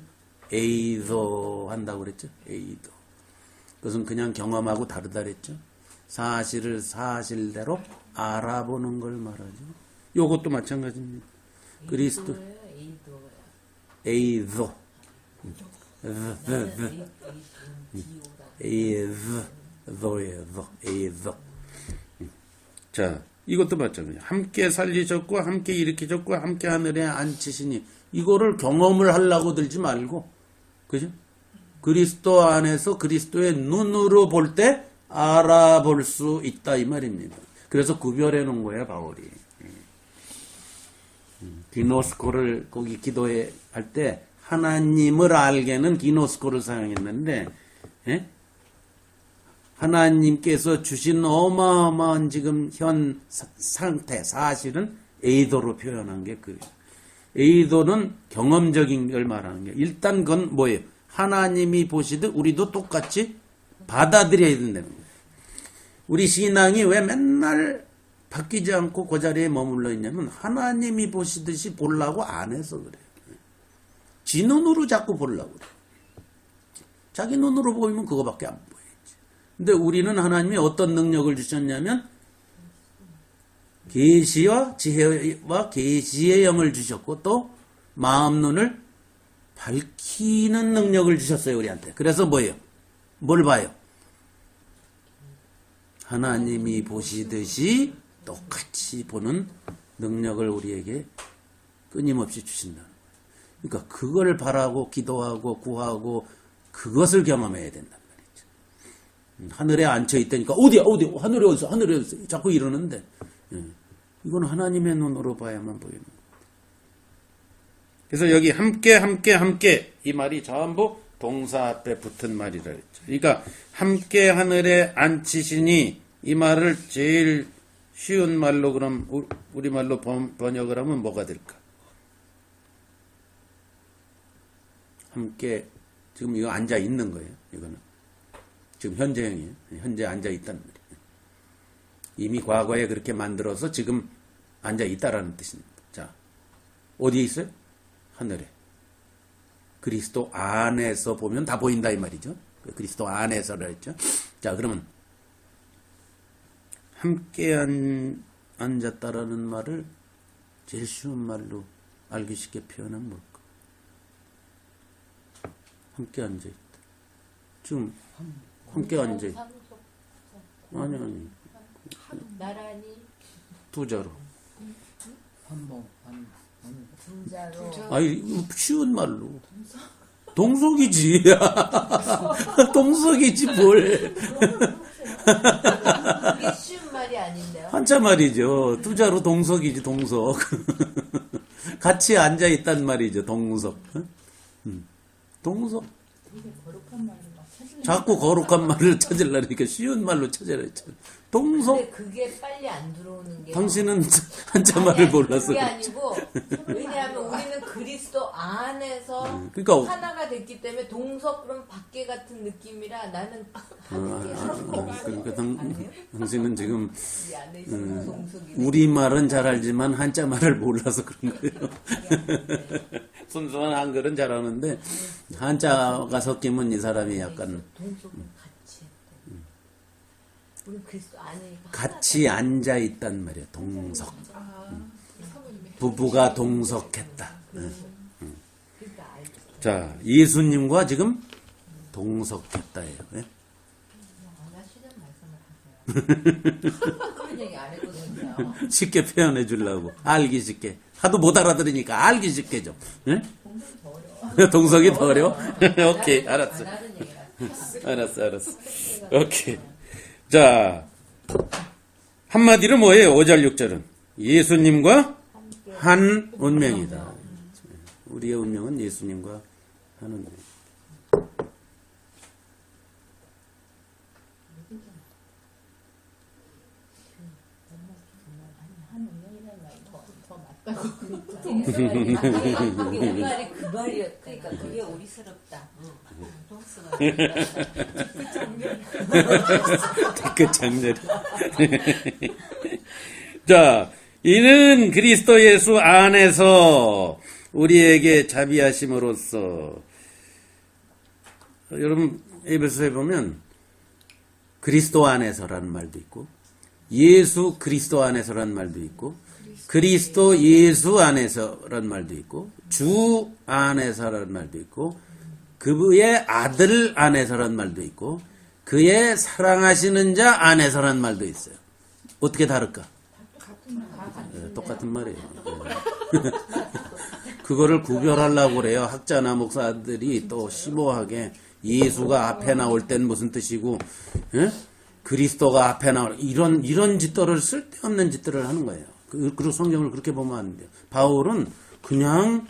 에이도 한다고 그랬죠. 에이도. 그것은 그냥 경험하고 다르다 그랬죠. 사실을 사실대로 알아보는 걸 말하죠. 요것도 마찬가지입니다. 그리스도 에이도 에이도. 자, 이것도 마찬가지예요. 함께 살리셨고 함께 일으키셨고 함께 하늘에 앉히시니 이거를 경험을 하려고 들지 말고 그죠? 그리스도 안에서 그리스도의 눈으로 볼 때 알아볼 수 있다 이 말입니다. 그래서 구별해 놓은 거예요 바울이. 기노스코를 거기 기도해 할 때 하나님을 알게는 기노스코를 사용했는데 하나님께서 주신 어마어마한 지금 현 상태 사실은 에이도로 표현한 게 그예요. 에이도는 경험적인 걸 말하는 게 일단 그건 뭐예요? 하나님이 보시듯 우리도 똑같이 받아들여야 된다는 거예요. 우리 신앙이 왜 맨날 바뀌지 않고 그 자리에 머물러 있냐면 하나님이 보시듯이 보려고 안 해서 그래요. 지 눈으로 자꾸 보려고 그래요. 자기 눈으로 보이면 그거밖에 안 보이지. 근데 우리는 하나님이 어떤 능력을 주셨냐면 계시와 지혜와 계시의 영을 주셨고 또 마음 눈을 밝히는 능력을 주셨어요 우리한테. 그래서 뭐예요? 뭘 봐요? 하나님이 보시듯이 똑같이 보는 능력을 우리에게 끊임없이 주신다. 그러니까 그걸 바라고 기도하고 구하고 그것을 경험해야 된단 말이죠. 하늘에 앉혀 있다니까 어디야 하늘에 어디서 자꾸 이러는데 이건 하나님의 눈으로 봐야만 보이는 거예요. 그래서 여기 함께 이 말이 전부 동사 앞에 붙은 말이라 했죠. 그러니까 함께 하늘에 앉히시니 이 말을 제일 쉬운 말로 그럼 우리말로 번역을 하면 뭐가 될까? 함께 지금 이거 앉아 있는 거예요. 이거는 지금 현재형이에요. 현재 앉아 있단 말이에요. 이미 과거에 그렇게 만들어서 지금 앉아 있다라는 뜻입니다. 자, 어디에 있어요? 하늘에. 그리스도 안에서 보면 다 보인다 이 말이죠. 그리스도 안에서라 했죠. 자, 그러면 함께 앉았다라는 말을 제일 쉬운 말로 알기 쉽게 표현하면 뭘까? 함께 앉아있다. 지금 함께 앉아있다. 아니. 나란히 두 자로. 분자로. 아니, 쉬운 말로. 동석이지. 동석이지, 뭘. 그게 쉬운 말이 아닌데요. 한자 말이죠. 두 자로 동석이지, 동석. 같이 앉아있단 말이죠, 동석. 동석. 거룩한 말을 막 찾으려고. 자꾸 거룩한 말을 찾으려니까 쉬운 말로 찾으라 했잖아. 동석. 근데 그게 빨리 안 들어오는 게. 당신은 한자 말을 몰라서. 그게 그렇지. 아니고 왜냐하면 우리는 그리스도 안에서 그러니까 하나가 됐기 때문에 동석 그럼 밖에 같은 느낌이라 나는 그러니까 당신은 지금 우리 안에 있는 동석이 우리말은 잘 알지만 한자말을 몰라서 그런 거예요. 순수한 한글은 잘하는데 한자가 섞이면 이 사람이 약간 동석은 같이 했대. 우리 그리스도 안에니까 같이 앉아 있단 말이에요. 동석. 사모님의 부부가 동석했다. 그러니까 알죠. 자, 예수님과 지금 동석했다예요. 예? 원하시는 말씀을 하세요. 그런 얘기 안 했거든요. 쉽게 표현해 주려고. 알기 쉽게. 하도 못 알아들으니까 알기 쉽게 좀. 예? 동석이 더 어려워? 오케이, 알았어. 안 하는 얘기라. 알았어. 오케이. 자, 한마디로 뭐예요? 5절, 6절은. 예수님과 한 운명이다. 우리의 운명은 예수님과 한 운명. 한 운명이라는 말이 더 맞다고. 그 말이 그 말이었다. 그러니까 그게 오리스럽다. 그 장렬. 자, 이는 그리스도 예수 안에서 우리에게 자비하심으로써 여러분 에베소에 보면 그리스도 안에서라는 말도 있고 예수 그리스도 안에서라는 말도 있고 그리스도 예수 안에서라는 말도 있고 주 안에서라는 말도 있고 그의 아들 안에서라는 말도 있고 그의 사랑하시는 자 안에서라는 말도 있어요. 어떻게 다를까? 똑같은 말이에요. 그거를 구별하려고 그래요. 학자나 목사들이 또 심오하게 예수가 앞에 나올 땐 무슨 뜻이고, 예? 그리스도가 앞에 나올 이런 짓들을 쓸데없는 짓들을 하는 거예요. 그리고 성경을 그렇게 보면 안 돼요. 바울은 그냥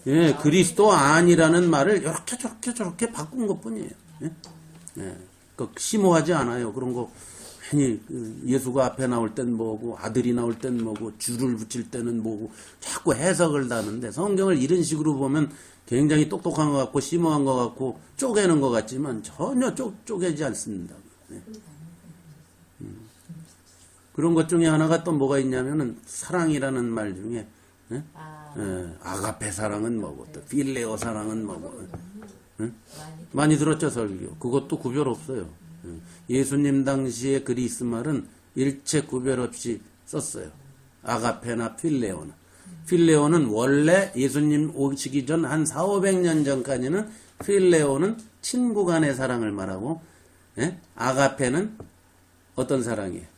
예, 그리스도 아니라는 말을 이렇게 저렇게 바꾼 것뿐이에요. 예? 예. 그 심오하지 않아요. 그런 거 괜히 예수가 앞에 나올 땐 뭐고 아들이 나올 땐 뭐고 줄을 붙일 때는 뭐고 자꾸 해석을 다는데 성경을 이런 식으로 보면 굉장히 똑똑한 것 같고 심오한 것 같고 쪼개는 것 같지만 전혀 쪼개지 않습니다. 예. 그런 것 중에 하나가 또 뭐가 있냐면은 사랑이라는 말 중에 예? 아가페 사랑은 뭐고 또 필레오 사랑은 뭐고 예? 많이 들었죠 설교. 그것도 구별 없어요. 예수님 당시의 그리스 말은 일체 구별 없이 썼어요. 아가페나 필레오나. 필레오는 원래 예수님 오시기 전 한 400~500년 전까지는 필레오는 친구 간의 사랑을 말하고 예? 아가페는 어떤 사랑이에요?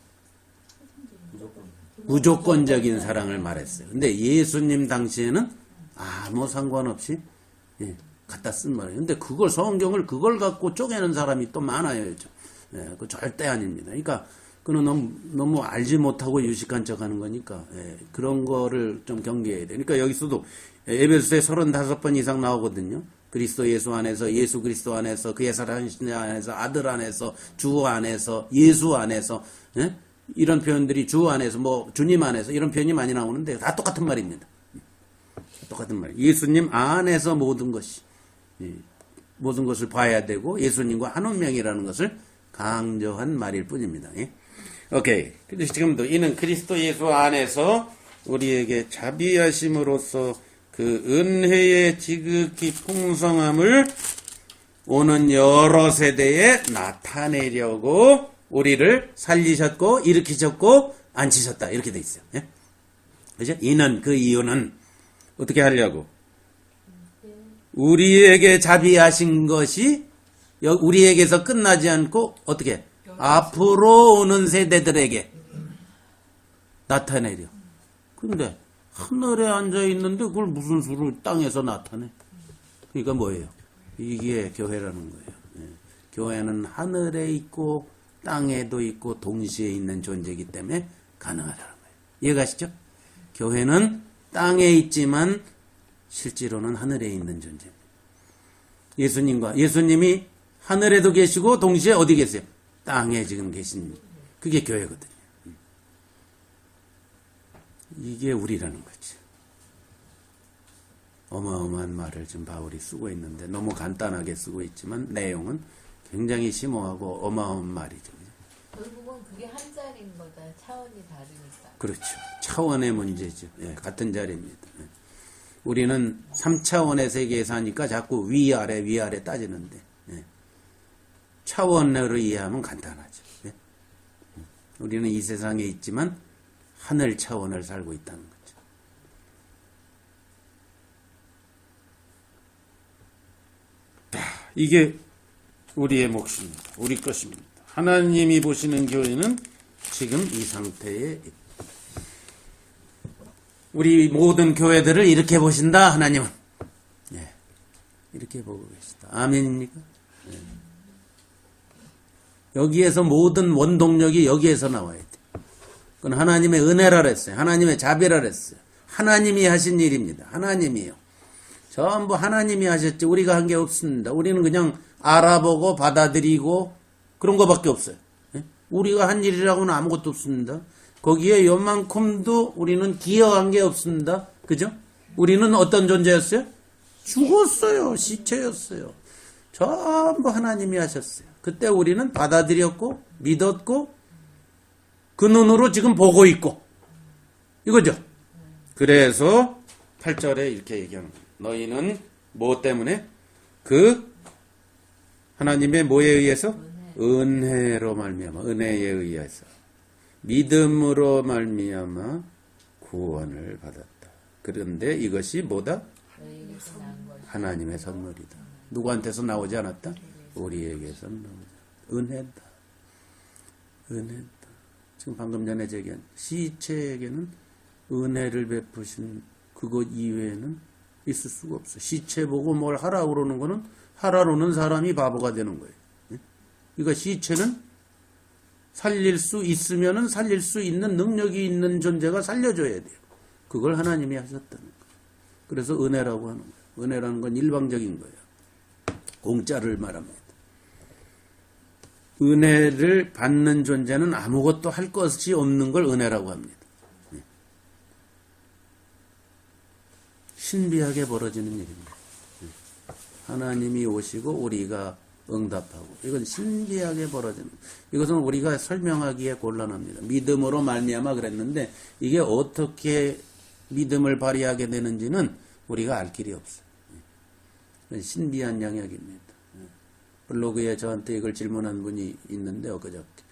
무조건적인 사랑을 말했어요. 근데 예수님 당시에는 아무 상관없이 예, 갖다 쓴 말이에요. 근데 그걸 성경을 그걸 갖고 쪼개는 사람이 또 많아요. 예, 그 절대 아닙니다. 그러니까 그는 너무 알지 못하고 유식한 척하는 거니까 예, 그런 거를 좀 경계해야 돼. 그러니까 여기서도 에베소서에 35번 이상 나오거든요. 그리스도 예수 안에서, 예수 그리스도 안에서, 그의 사랑하신 안에서, 아들 안에서, 주 안에서, 예수 안에서 예? 이런 표현들이 주 안에서, 뭐 주님 안에서 이런 표현이 많이 나오는데 다 똑같은 말입니다. 똑같은 말. 예수님 안에서 모든 것이 모든 것을 봐야 되고 예수님과 한 운명이라는 것을 강조한 말일 뿐입니다. 예? 오케이. 근데 지금도 이는 그리스도 예수 안에서 우리에게 자비하심으로써 그 은혜의 지극히 풍성함을 오는 여러 세대에 나타내려고 우리를 살리셨고 일으키셨고 앉히셨다. 이렇게 돼 있어요. 예? 그죠? 이는 그 이유는 어떻게 하려고? 우리에게 자비하신 것이 우리에게서 끝나지 않고 어떻게? 앞으로 오는 세대들에게 나타내려. 근데 하늘에 앉아 있는데 그걸 무슨 수로 땅에서 나타내? 그러니까 뭐예요? 이게 교회라는 거예요. 예. 교회는 하늘에 있고 땅에도 있고 동시에 있는 존재이기 때문에 가능하다는 거예요. 이해가시죠? 교회는 땅에 있지만 실제로는 하늘에 있는 존재입니다. 예수님이 하늘에도 계시고 동시에 어디 계세요? 땅에 지금 계신 그게 교회거든요. 이게 우리라는 거죠. 어마어마한 말을 지금 바울이 쓰고 있는데 너무 간단하게 쓰고 있지만 내용은 굉장히 심오하고 어마어마한 말이죠. 결국은 그게 한 자리인 거다. 차원이 다르니까. 그렇죠. 차원의 문제죠. 예, 같은 자리입니다. 예. 우리는 3차원의 세계에 사니까 자꾸 위아래 따지는데 예. 차원으로 이해하면 간단하죠. 예. 우리는 이 세상에 있지만 하늘 차원을 살고 있다는 거죠. 이게 우리의 몫입니다. 우리 것입니다. 하나님이 보시는 교회는 지금 이 상태에 있다. 우리 모든 교회들을 이렇게 보신다. 하나님은 네, 이렇게 보고 계시다. 아멘입니까? 네. 여기에서 모든 원동력이 여기에서 나와야 돼. 그건 하나님의 은혜라 그랬어요. 하나님의 자비라 그랬어요. 하나님이 하신 일입니다. 하나님이요. 전부 하나님이 하셨지 우리가 한 게 없습니다. 우리는 그냥 알아보고 받아들이고 그런 거밖에 없어요. 예? 우리가 한 일이라고는 아무것도 없습니다. 거기에 요만큼도 우리는 기여한 게 없습니다. 그죠? 우리는 어떤 존재였어요? 죽었어요. 시체였어요. 전부 하나님이 하셨어요. 그때 우리는 받아들였고 믿었고 그 눈으로 지금 보고 있고 이거죠. 그래서 8절에 이렇게 얘기하는 거예요. 너희는 뭐 때문에? 그 하나님의 뭐에 의해서? 은혜로 말미암아 은혜에 의해서 믿음으로 말미암아 구원을 받았다. 그런데 이것이 뭐다? 하나님의 선물이다. 누구한테서 나오지 않았다? 우리에게서 나오다. 은혜다. 지금 방금 전에 제기한 시체에게는 은혜를 베푸신 그것 이외에는 있을 수가 없어. 시체 보고 뭘 하라고 그러는 거는 하라로는 사람이 바보가 되는 거예요. 그러니까 시체는 살릴 수 있으면은 살릴 수 있는 능력이 있는 존재가 살려줘야 돼요. 그걸 하나님이 하셨다는 거예요. 그래서 은혜라고 하는 거예요. 은혜라는 건 일방적인 거예요. 공짜를 말합니다. 은혜를 받는 존재는 아무것도 할 것이 없는 걸 은혜라고 합니다. 신비하게 벌어지는 일입니다. 하나님이 오시고 우리가 응답하고 이건 신비하게 벌어지는 이것은 우리가 설명하기에 곤란합니다. 믿음으로 말미암아 그랬는데 이게 어떻게 믿음을 발휘하게 되는지는 우리가 알 길이 없어요. 신비한 영역입니다. 블로그에 저한테 이걸 질문한 분이 있는데 엊그저께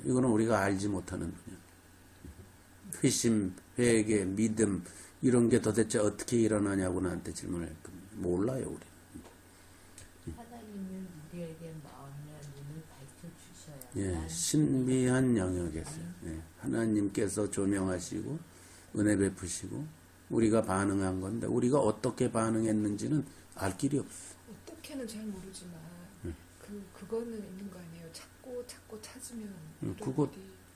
이거는 우리가 알지 못하는 분야. 회심, 회개, 믿음 이런 게 도대체 어떻게 일어나냐고 나한테 질문을 했거든요. 몰라요 우리. 하나님은 우리에게 마음의 눈을 밝혀주셔야 예, 신비한 영역에서요. 예, 하나님께서 조명하시고 은혜 베푸시고 우리가 반응한 건데 우리가 어떻게 반응했는지는 알 길이 없어. 어떻게는 잘 모르지만 그거는 있는 거 아니에요. 찾고 찾으면 그거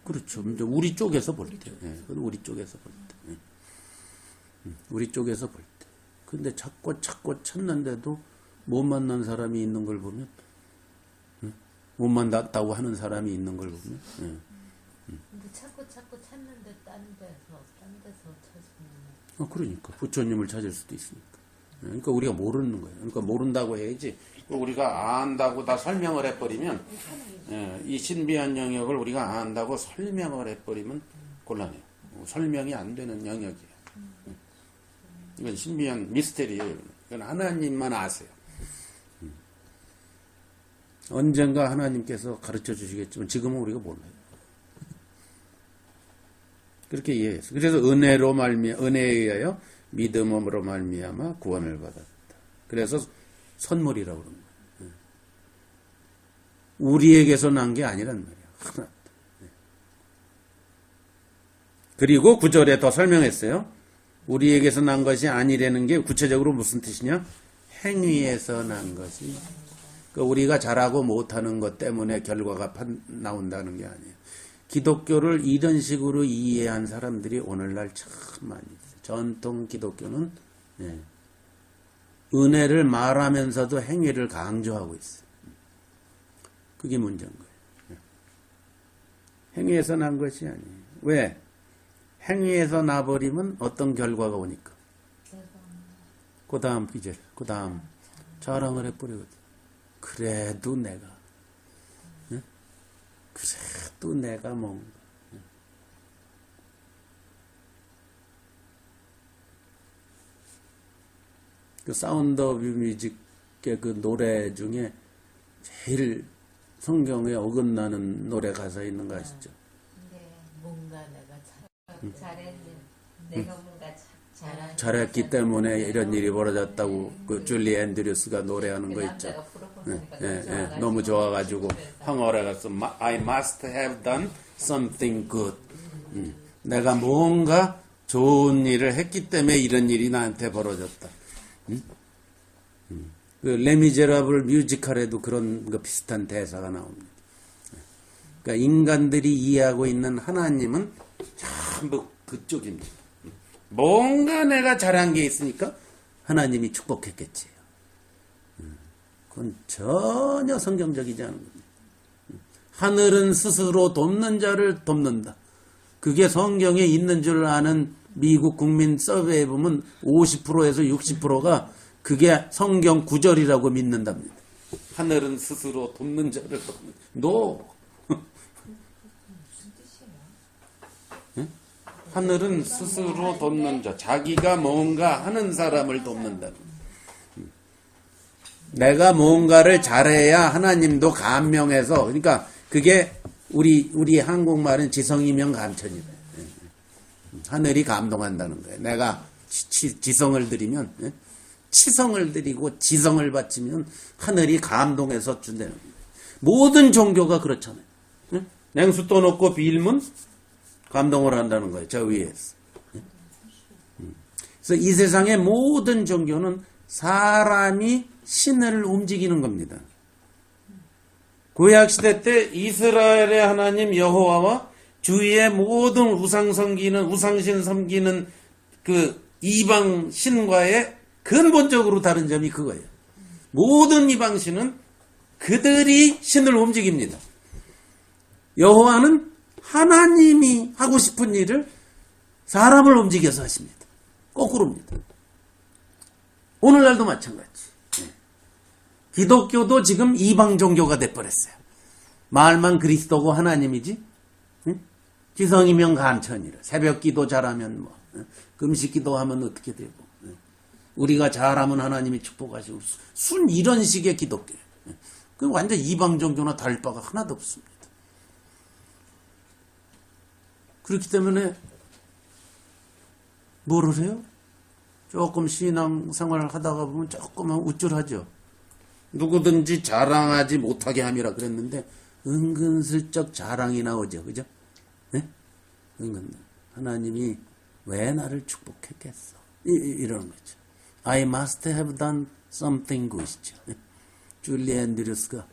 그렇죠. 이제 우리 쪽에서 볼 때, 그건 우리 쪽에서 볼 때, 우리 쪽에서 볼 때. 근데 찾고 찾는데도 못 만난 사람이 있는 걸 보면, 못 만났다고 하는 사람이 있는 걸 보면, 근데 찾고 찾는데 딴 데서 찾으면 그러니까 부처님을 찾을 수도 있으니까. 그러니까 우리가 모르는 거예요. 그러니까 모른다고 해야지. 우리가 안다고 다 설명을 해버리면, 이 신비한 영역을 우리가 안다고 설명을 해버리면 곤란해요. 설명이 안 되는 영역이에요. 이건 신비한 미스테리예요. 이건 하나님만 아세요. 언젠가 하나님께서 가르쳐 주시겠지만 지금은 우리가 몰라요. 그렇게 이해했어요. 그래서 은혜에 의하여 믿음으로 말미암아 구원을 받았다. 그래서 선물이라고 그러는 거예요. 우리에게서 난 게 아니란 말이에요. 하나. 그리고 9절에 더 설명했어요. 우리에게서 난 것이 아니라는 게 구체적으로 무슨 뜻이냐? 행위에서 난 것이. 그러니까 우리가 잘하고 못하는 것 때문에 결과가 나온다는 게 아니에요. 기독교를 이런 식으로 이해한 사람들이 오늘날 참 많이 있어요. 전통 기독교는 은혜를 말하면서도 행위를 강조하고 있어요. 그게 문제인 거예요. 행위에서 난 것이 아니에요. 왜? 행위에서 나버리면 어떤 결과가 오니까? 그 다음 기절, 그 다음 자랑을 해버리거든. 그래도 내가 뭔가 그 사운드 오브 뮤직의 그 노래 중에 제일 성경에 어긋나는 노래 가사 있는 거 아시죠? 뭔가 내가 내가 뭔가 잘했기 때문에 이런 일이 벌어졌다고 그 줄리 앤드류스가 노래하는 거 있죠. 너무 좋아가지고 황홀에 가서 I must have done something good. 내가 뭔가 좋은 일을 했기 때문에 이런 일이 나한테 벌어졌다. 그 레미제라블 뮤지컬에도 그런 거 비슷한 대사가 나옵니다. 그러니까 인간들이 이해하고 있는 하나님은 전부 그쪽입니다. 뭔가 내가 잘한 게 있으니까 하나님이 축복했겠지. 그건 전혀 성경적이지 않은 겁니다. 하늘은 스스로 돕는 자를 돕는다. 그게 성경에 있는 줄 아는 미국 국민 서베이에 보면 50%에서 60%가 그게 성경 구절이라고 믿는답니다. 하늘은 스스로 돕는 자를 돕는다. 하늘은 스스로 돕는 자, 자기가 뭔가 하는 사람을 돕는다. 내가 뭔가를 잘해야 하나님도 감명해서, 그러니까 그게 우리 한국말은 지성이면 감천이다. 하늘이 감동한다는 거예요. 내가 지성을 드리면, 치성을 드리고 지성을 바치면 하늘이 감동해서 준다는 거예요. 모든 종교가 그렇잖아요. 냉수 떠놓고 빌면 감동을 한다는 거예요. 저 위에서. 그래서 이 세상의 모든 종교는 사람이 신을 움직이는 겁니다. 구약시대 때 이스라엘의 하나님 여호와와 주위의 모든 우상신 섬기는 그 이방 신과의 근본적으로 다른 점이 그거예요. 모든 이방 신은 그들이 신을 움직입니다. 여호와는 하나님이 하고 싶은 일을 사람을 움직여서 하십니다. 거꾸로입니다. 오늘날도 마찬가지. 기독교도 지금 이방 종교가 돼버렸어요. 말만 그리스도고 하나님이지. 지성이면 간천이라. 새벽 기도 잘하면 뭐 금식 기도하면 어떻게 되고, 우리가 잘하면 하나님이 축복하시고, 순 이런 식의 기독교예요. 그 완전 이방 종교나 다를 바가 하나도 없습니다. 그렇기 때문에 뭐를 해요? 조금 신앙생활을 하다가 보면 조금은 우쭐하죠. 누구든지 자랑하지 못하게 함이라 그랬는데 은근슬쩍 자랑이 나오죠. 그죠? 네? 은근 하나님이 왜 나를 축복했겠어? 이러는 거죠. I must have done something good이죠. 줄리 앤드류스가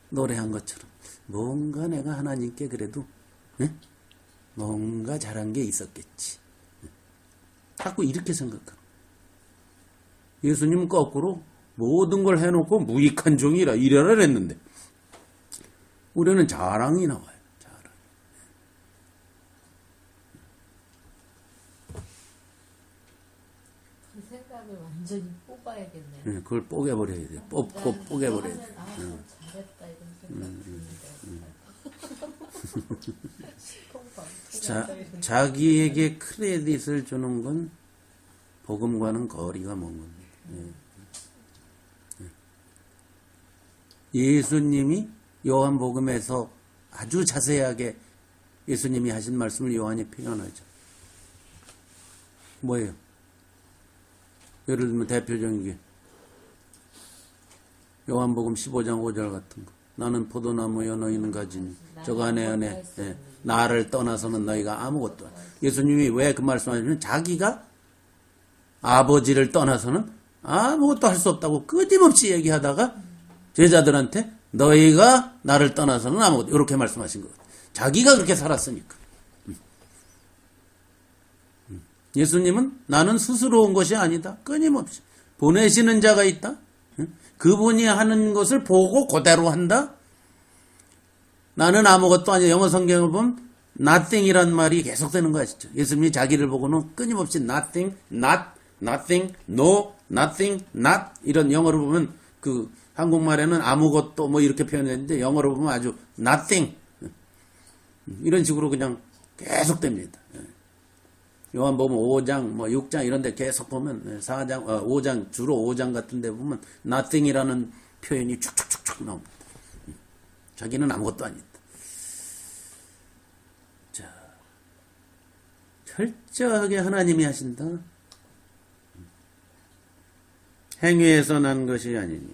노래한 것처럼 뭔가 내가 하나님께 그래도 뭔가 잘한 게 있었겠지. 자꾸 이렇게 생각하는. 예수님은 거꾸로 모든 걸 해놓고 무익한 종이라 이래라 그랬는데 우리는 자랑이 나와요. 자랑. 그 생각을 완전히 뽑아야겠네요. 네, 그걸 뽀개버려야 돼요. 뽑고 뽀개버려야 돼요. 좀 잘했다 이런 생각 드는데. 자기에게 크레딧을 주는 건 복음과는 거리가 먼 겁니다. 예수님이 요한복음에서 아주 자세하게 예수님이 하신 말씀을 요한이 표현하죠. 뭐예요? 예를 들면 대표적인 게 요한복음 15장 5절 같은 거. 나는 포도나무여 너희는 가지니 저가 안에 나를 떠나서는 너희가 아무것도 안. 예수님이 왜 그 말씀하시면 자기가 아버지를 떠나서는 아무것도 할 수 없다고 끊임없이 얘기하다가 제자들한테 너희가 나를 떠나서는 아무것도 이렇게 말씀하신 거예요. 자기가 그렇게 살았으니까. 예수님은 나는 스스로 온 것이 아니다. 끊임없이 보내시는 자가 있다. 그분이 하는 것을 보고 그대로 한다. 나는 아무것도 아니다. 영어 성경을 보면 nothing이란 말이 계속되는 거 아시죠? 예수님이 자기를 보고는 끊임없이 nothing, not, nothing, no, nothing, not 이런 영어로 보면 그 한국말에는 아무것도 뭐 이렇게 표현했는데 영어로 보면 아주 nothing 이런 식으로 그냥 계속됩니다. 요한복음 5장, 뭐 6장 이런 데 계속 보면 4장, 5장, 주로 5장 같은 데 보면 nothing이라는 표현이 축축축축 나옵니다. 자기는 아무것도 아니다. 자, 철저하게 하나님이 하신다. 행위에서 난 것이 아니니.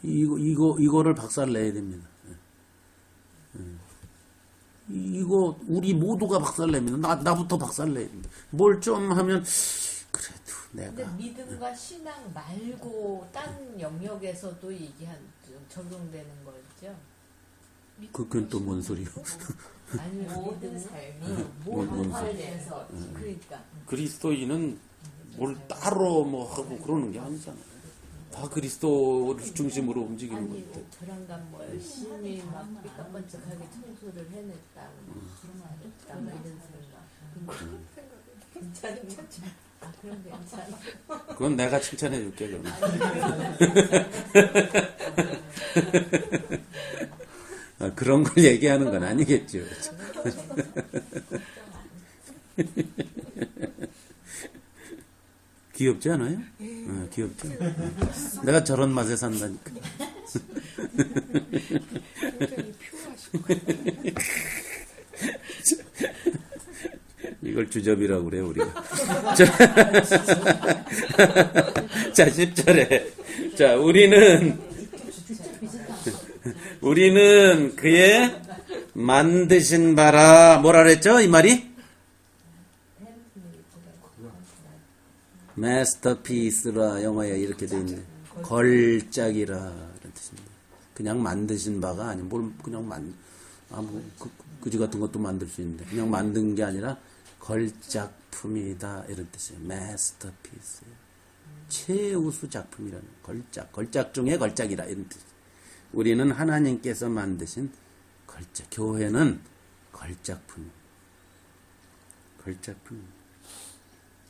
이거를 박살내야 됩니다. 이거 우리 모두가 박살냅니다. 나부터 박살내야 됩니다. 뭘 좀 하면 그래도 내가. 근데 믿음과 신앙 말고 딴 영역에서도 이게 적용되는 거죠? 그건 또 뭔 소리요? 아니 모든 삶이 뭔 삶에서 그러니까 그리스도인은 뭘 따로 뭐 하고 그러는 게 아니잖아요. 다 그리스도를 중심으로 움직이는 아니 건데. 저랑간 뭐 열심히 막 삐까뻔쩍하게 청소를 해냈다 그런 생각 괜찮은 아 그런 게 괜찮아 그건 내가 칭찬해 줄게 그러면. 그런 걸 얘기하는 건 아니겠죠. 귀엽지 않아요? 귀엽죠? 내가 저런 맛에 산다니까. 굉장히 퓨어하시고. 이걸 주접이라고 그래요, 우리가. 자, 10절에. 자, 우리는 그의 만드신 바라. 뭐라 그랬죠? 이 말이? 마스터피스라 영어에 이렇게 돼 있네. 걸작이라 이런 뜻입니다. 그냥 만드신 바가 아니 뭘 그냥 그지 같은 것도 만들 수 있는데 그냥 만든 게 아니라 걸작품이다 이런 뜻이에요. 마스터피스. 최우수 작품이라는 걸작 중에 걸작이라 이런 뜻. 우리는 하나님께서 만드신 걸작. 교회는 걸작품.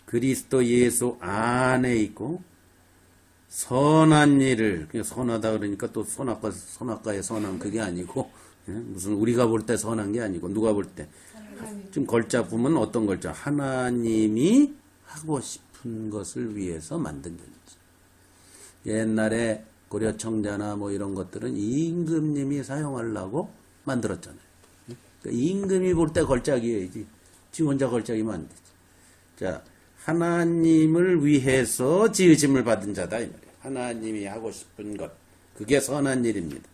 그리스도 예수 안에 있고 선한 일을 그냥 선하다 그러니까 또 선악과의 선한 그게 아니고 무슨 우리가 볼 때 선한 게 아니고 누가 볼 때 지금 걸작품은 어떤 걸작? 하나님이 하고 싶은 것을 위해서 만든 거죠. 옛날에 고려 청자나 뭐 이런 것들은 임금님이 사용하려고 만들었잖아요. 그러니까 임금이 볼 때 걸작이어야지. 지 혼자 걸작이면 안 되지. 자, 하나님을 위해서 지으심을 받은 자다 이 말이에요. 하나님이 하고 싶은 것. 그게 선한 일입니다.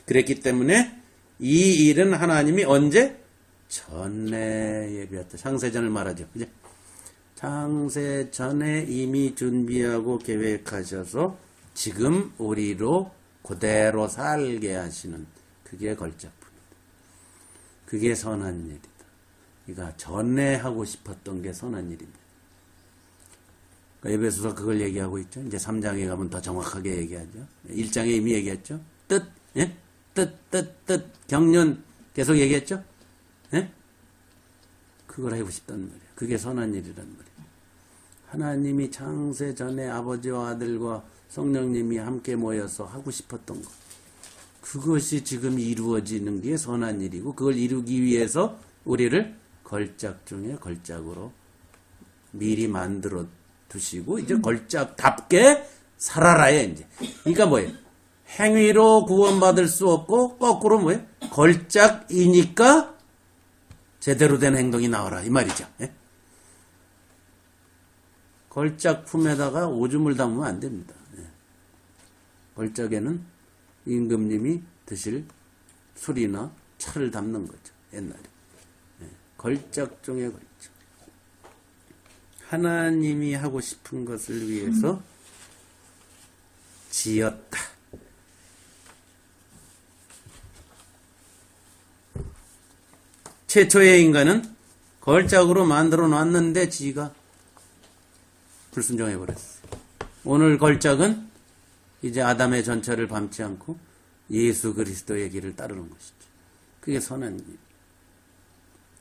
그랬기 때문에 이 일은 하나님이 언제? 전에 예비했다. 창세전을 말하죠. 그죠? 창세전에 이미 준비하고 계획하셔서 지금 우리로 그대로 살게 하시는 그게 걸작품이다. 그게 선한 일이다. 그러니까 전에 하고 싶었던 게 선한 일입니다. 그러니까 에베소서 그걸 얘기하고 있죠. 이제 3장에 가면 더 정확하게 얘기하죠. 1장에 이미 얘기했죠. 뜻, 경륜 계속 얘기했죠. 예? 그걸 하고 싶단 말이에요. 그게 선한 일이란 말이에요. 하나님이 창세 전에 아버지와 아들과 성령님이 함께 모여서 하고 싶었던 것. 그것이 지금 이루어지는 게 선한 일이고 그걸 이루기 위해서 우리를 걸작 중에 걸작으로 미리 만들어 두시고 이제 걸작답게 살아라야 이제. 그러니까 뭐예요? 행위로 구원받을 수 없고 거꾸로 뭐예요? 걸작이니까 제대로 된 행동이 나와라 이 말이죠. 예? 걸작품에다가 오줌을 담으면 안 됩니다. 예. 걸작에는 임금님이 드실 술이나 차를 담는 거죠. 옛날에. 예. 걸작 중에 걸작. 하나님이 하고 싶은 것을 위해서 지었다. 최초의 인간은 걸작으로 만들어 놨는데 지가 불순종해 버렸어요. 오늘 걸작은 이제 아담의 전철을 밟지 않고 예수 그리스도의 길을 따르는 것이죠. 그게 선한 일.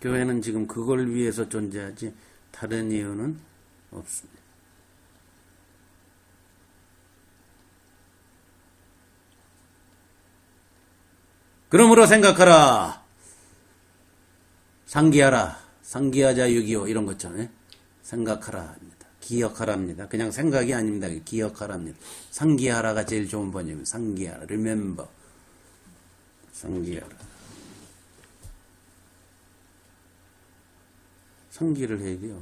교회는 지금 그걸 위해서 존재하지 다른 이유는 없습니다. 그러므로 생각하라. 상기하라. 상기하자 6.25 이런 것처럼 생각하라 합니다. 기억하라 합니다. 그냥 생각이 아닙니다. 기억하라 합니다. 상기하라가 제일 좋은 번역입니다. 상기하라. remember. 상기하라. 상기를 해야 돼요.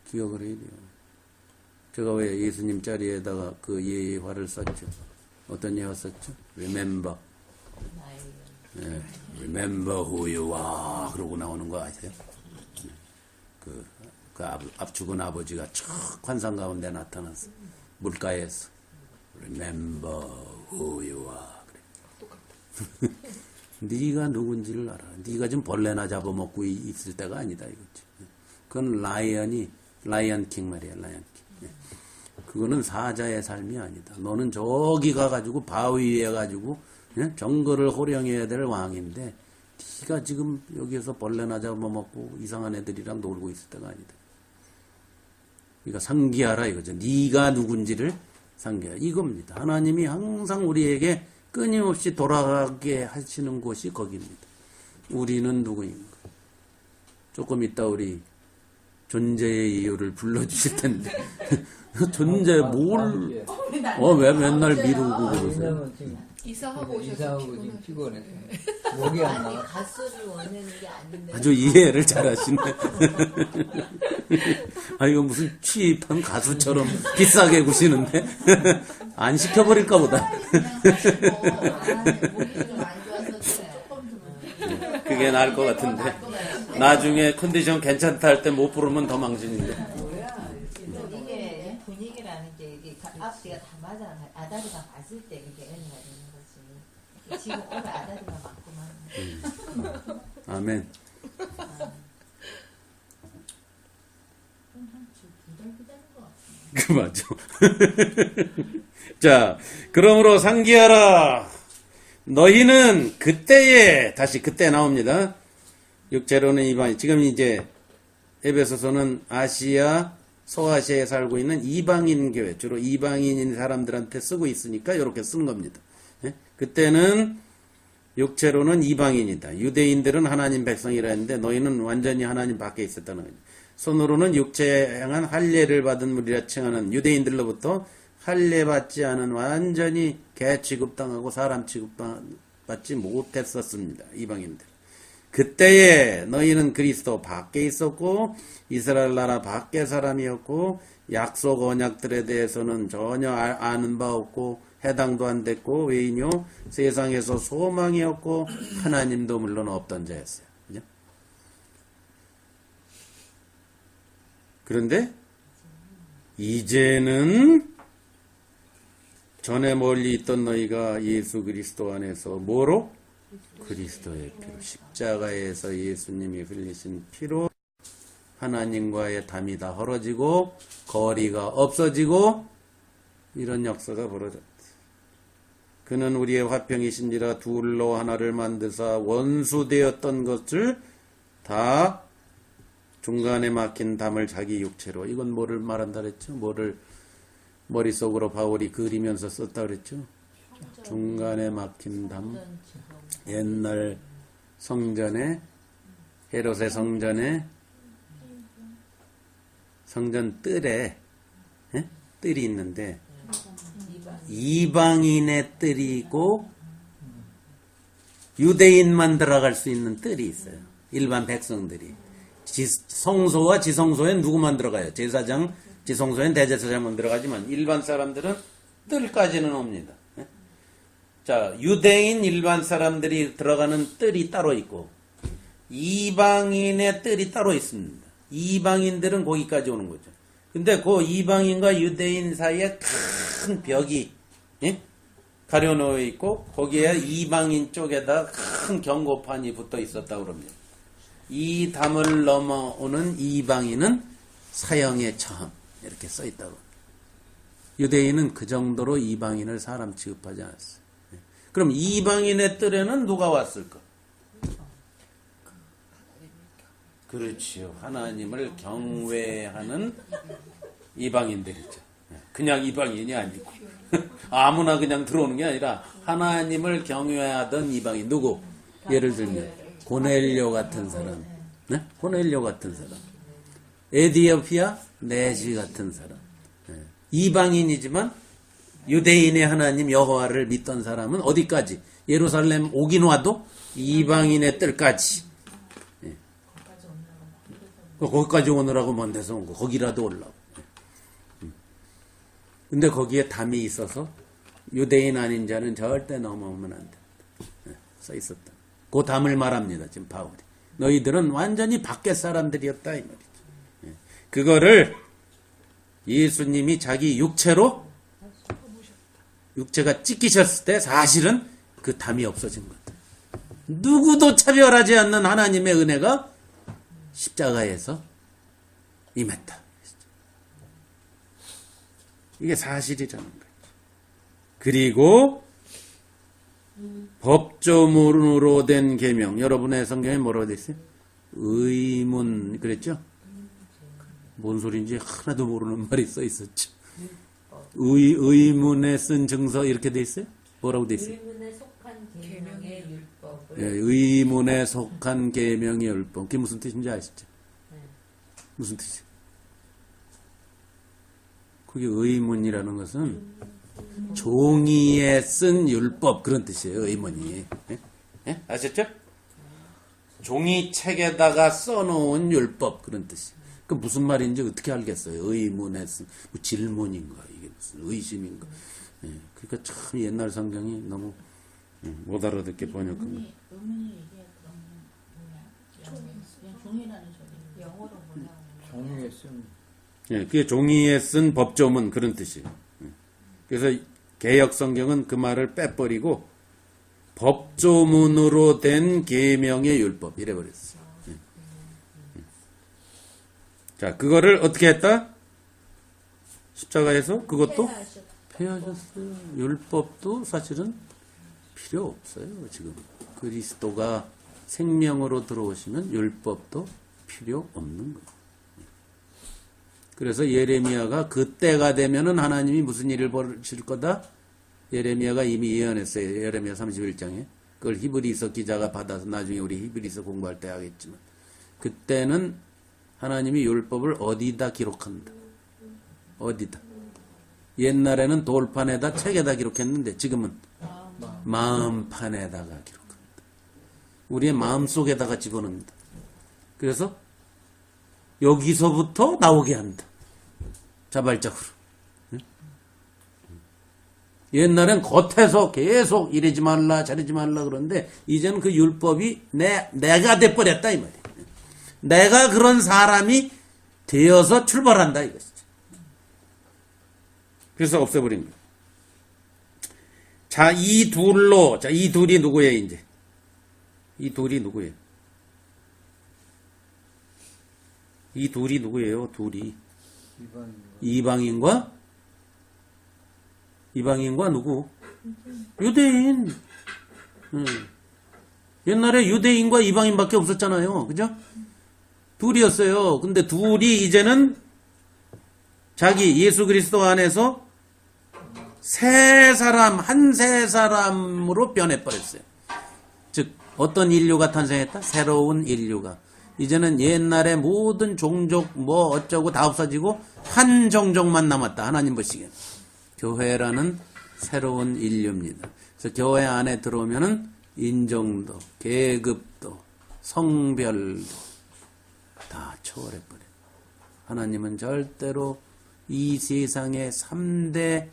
기억을 해야 돼요. 제가 왜 예수님 자리에다가 그 예화를 썼죠? 어떤 예화 썼죠? remember. 네, remember who you are. 그러고 나오는 거 아세요? 그 죽은 아버지가 척 환상 가운데 나타났어. 물가에서. remember who you are. 그래. 네가 누군지를 알아. 네가 지금 벌레나 잡아먹고 있을 때가 아니다 이거지. 그건 라이언 킹 말이야. 라이언 킹. 그거는 사자의 삶이 아니다. 너는 저기 가가지고 바위 위에 가지고 정글을 호령해야 될 왕인데 네가 지금 여기에서 벌레나 잡아먹고 이상한 애들이랑 놀고 있을 때가 아니다. 그러니까 상기하라 이거죠. 네가 누군지를 상기하라. 이겁니다. 하나님이 항상 우리에게 끊임없이 돌아가게 하시는 곳이 거기입니다. 우리는 누구인가? 조금 이따 우리 존재의 이유를 불러주실 텐데 존재 뭘, 왜 맨날 미루고 그러세요? 왜냐면 지금 이사하고 오셔서 이사하고 지금 피곤하죠. 피곤해서 목이 안 아니 나. 가수를 원하는 게 아닌데. 아주 이해를 잘하시네. 아, 이거 무슨 취입한 가수처럼 비싸게 구시는데? 안 시켜버릴까 보다. 목이 좀 안 좋아서 그래. 그게 나을 것 같은데. 나중에 컨디션 괜찮다 할 때 못 부르면 더 망신인데. 이게 분위기라는 게 이게 앞뒤가 다 맞아. 아다리가 맞을 때 그게 은혜가 되는 거지. 지금 오늘 아다리가 맞구만. 아멘. 그 맞죠. 자, 그러므로 상기하라. 너희는 그때에, 다시 그때 나옵니다. 육체로는 이방인. 지금 이제 에베소서는 아시아, 소아시아에 살고 있는 이방인 교회, 주로 이방인인 사람들한테 쓰고 있으니까 이렇게 쓰는 겁니다. 예? 그때는 육체로는 이방인이다. 유대인들은 하나님 백성이라 했는데 너희는 완전히 하나님 밖에 있었다는 거죠. 손으로는 육체에 향한 할례를 받은 무리라 칭하는 유대인들로부터 할례받지 않은 완전히 개 취급당하고 사람 취급받지 못했었습니다. 이방인들. 그때에 너희는 그리스도 밖에 있었고 이스라엘 나라 밖의 사람이었고 약속 언약들에 대해서는 전혀 아는 바 없고 해당도 안 됐고 외인요 세상에서 소망이 없고 하나님도 물론 없던 자였어요. 그죠? 그런데 이제는 전에 멀리 있던 너희가 예수 그리스도 안에서 뭐로? 그리스도의 피로, 십자가에서 예수님이 흘리신 피로 하나님과의 담이 다 헐어지고 거리가 없어지고 이런 역사가 벌어졌다. 그는 우리의 화평이신지라 둘로 하나를 만드사 원수되었던 것을 다 중간에 막힌 담을 자기 육체로, 이건 뭐를 말한다 그랬죠? 뭐를 머릿속으로 바울이 그리면서 썼다 그랬죠? 중간에 막힌 담, 옛날 성전에, 헤롯의 성전에, 성전 뜰에 뜰이 있는데 이방인의 뜰이고 유대인만 들어갈 수 있는 뜰이 있어요. 일반 백성들이. 성소와 지성소엔 누구만 들어가요? 제사장, 지성소엔 대제사장만 들어가지만 일반 사람들은 뜰까지는 옵니다. 자, 유대인 일반 사람들이 들어가는 뜰이 따로 있고 이방인의 뜰이 따로 있습니다. 이방인들은 거기까지 오는 거죠. 근데 그 이방인과 유대인 사이에 큰 벽이 가려놓여 있고 거기에 이방인 쪽에다 큰 경고판이 붙어 있었다고 그럽니다. 이 담을 넘어오는 이방인은 사형에 처함 이렇게 써 있다고. 유대인은 그 정도로 이방인을 사람 취급하지 않았어요. 그럼 이방인의 뜰에는 누가 왔을까? 그렇지요. 하나님을 경외하는 이방인들이죠. 그냥 이방인이 아니고 아무나 그냥 들어오는 게 아니라 하나님을 경외하던 이방인. 누구? 예를 들면 고넬료 같은 사람, 네? 고넬료 같은 사람, 에디오피아 네시 같은 사람, 이방인이지만 유대인의 하나님 여호와를 믿던 사람은 어디까지? 예루살렘 오긴 와도 이방인의 뜰까지. 거기까지 오느라고 먼 데서 온 거. 거기라도 올라오고. 근데 거기에 담이 있어서 유대인 아닌 자는 절대 넘어오면 안 된다. 써 있었다. 그 담을 말합니다. 지금 바울이. 너희들은 완전히 밖의 사람들이었다 이 말이죠. 그거를 예수님이 자기 육체로 육체가 찢기셨을 때 사실은 그 담이 없어진 거다. 누구도 차별하지 않는 하나님의 은혜가 십자가에서 임했다. 이게 사실이라는 거예요. 그리고 법조문으로 된 계명. 여러분의 성경에 뭐라고 되어 있어요? 의문 그랬죠? 뭔 소리인지 하나도 모르는 말이 써 있었죠. 의문에 쓴 증서 이렇게 돼 있어요? 뭐라고 돼 있어요? 의문에 속한 계명의 율법을 예, 의문에 속한 계명의 율법. 그게 무슨 뜻인지 아시죠? 무슨 뜻이에요? 거기 의문이라는 것은 종이에 쓴 율법 그런 뜻이에요. 의문이. 예? 예? 아셨죠? 종이책에다가 써놓은 율법 그런 뜻이에요. 그 무슨 말인지 어떻게 알겠어요? 의문에 쓴 뭐 질문인가 이게 무슨 의심인가. 예. 그러니까 참 옛날 성경이 너무 못 알아듣게 번역한 거. 의문이 이게 그러면 뭐야? 그냥 종이라는 소리. 영어로 뭐라고 종이에 쓴 예, 그게 종이에 쓴 법조문 그런 뜻이에요. 예. 그래서 개역 성경은 그 말을 빼버리고 법조문으로 된 계명의 율법 이래 버렸어요. 예. 자, 그거를 어떻게 했다? 십자가에서 그것도 폐하셨어요. 율법도 사실은 필요 없어요. 지금 그리스도가 생명으로 들어오시면 율법도 필요 없는 거예요. 그래서 예레미야가 그때가 되면은 하나님이 무슨 일을 벌이실 거다? 예레미야가 이미 예언했어요. 예레미야 31장에. 그걸 히브리서 기자가 받아서 나중에 우리 히브리서 공부할 때 하겠지만 그때는 하나님이 율법을 어디다 기록한다. 어디다. 옛날에는 돌판에다 책에다 기록했는데 지금은 마음판에다가 기록한다. 우리의 마음속에다가 집어넣는다. 그래서 여기서부터 나오게 한다. 자발적으로. 옛날엔 겉에서 계속 이러지 말라 저러지 말라 그러는데 이제는 그 율법이 내가 돼버렸다 이 말이에요. 내가 그런 사람이 되어서 출발한다 이것이죠. 그래서 없애버린 거예요. 자, 이 둘이 누구예요 이제? 이 둘이 누구예요? 이 둘이 누구예요? 둘이 이방인과 누구? 유대인. 옛날에 유대인과 이방인밖에 없었잖아요. 그죠? 둘이었어요. 근데 둘이 이제는 자기 예수 그리스도 안에서 한 세 사람으로 변해버렸어요. 즉 어떤 인류가 탄생했다? 새로운 인류가. 이제는 옛날에 모든 종족 뭐 어쩌고 다 없어지고 한 종족만 남았다. 하나님 보시기에. 교회라는 새로운 인류입니다. 그래서 교회 안에 들어오면은 인종도, 계급도, 성별도 다 초월해버려요. 하나님은 절대로 이 세상에 3대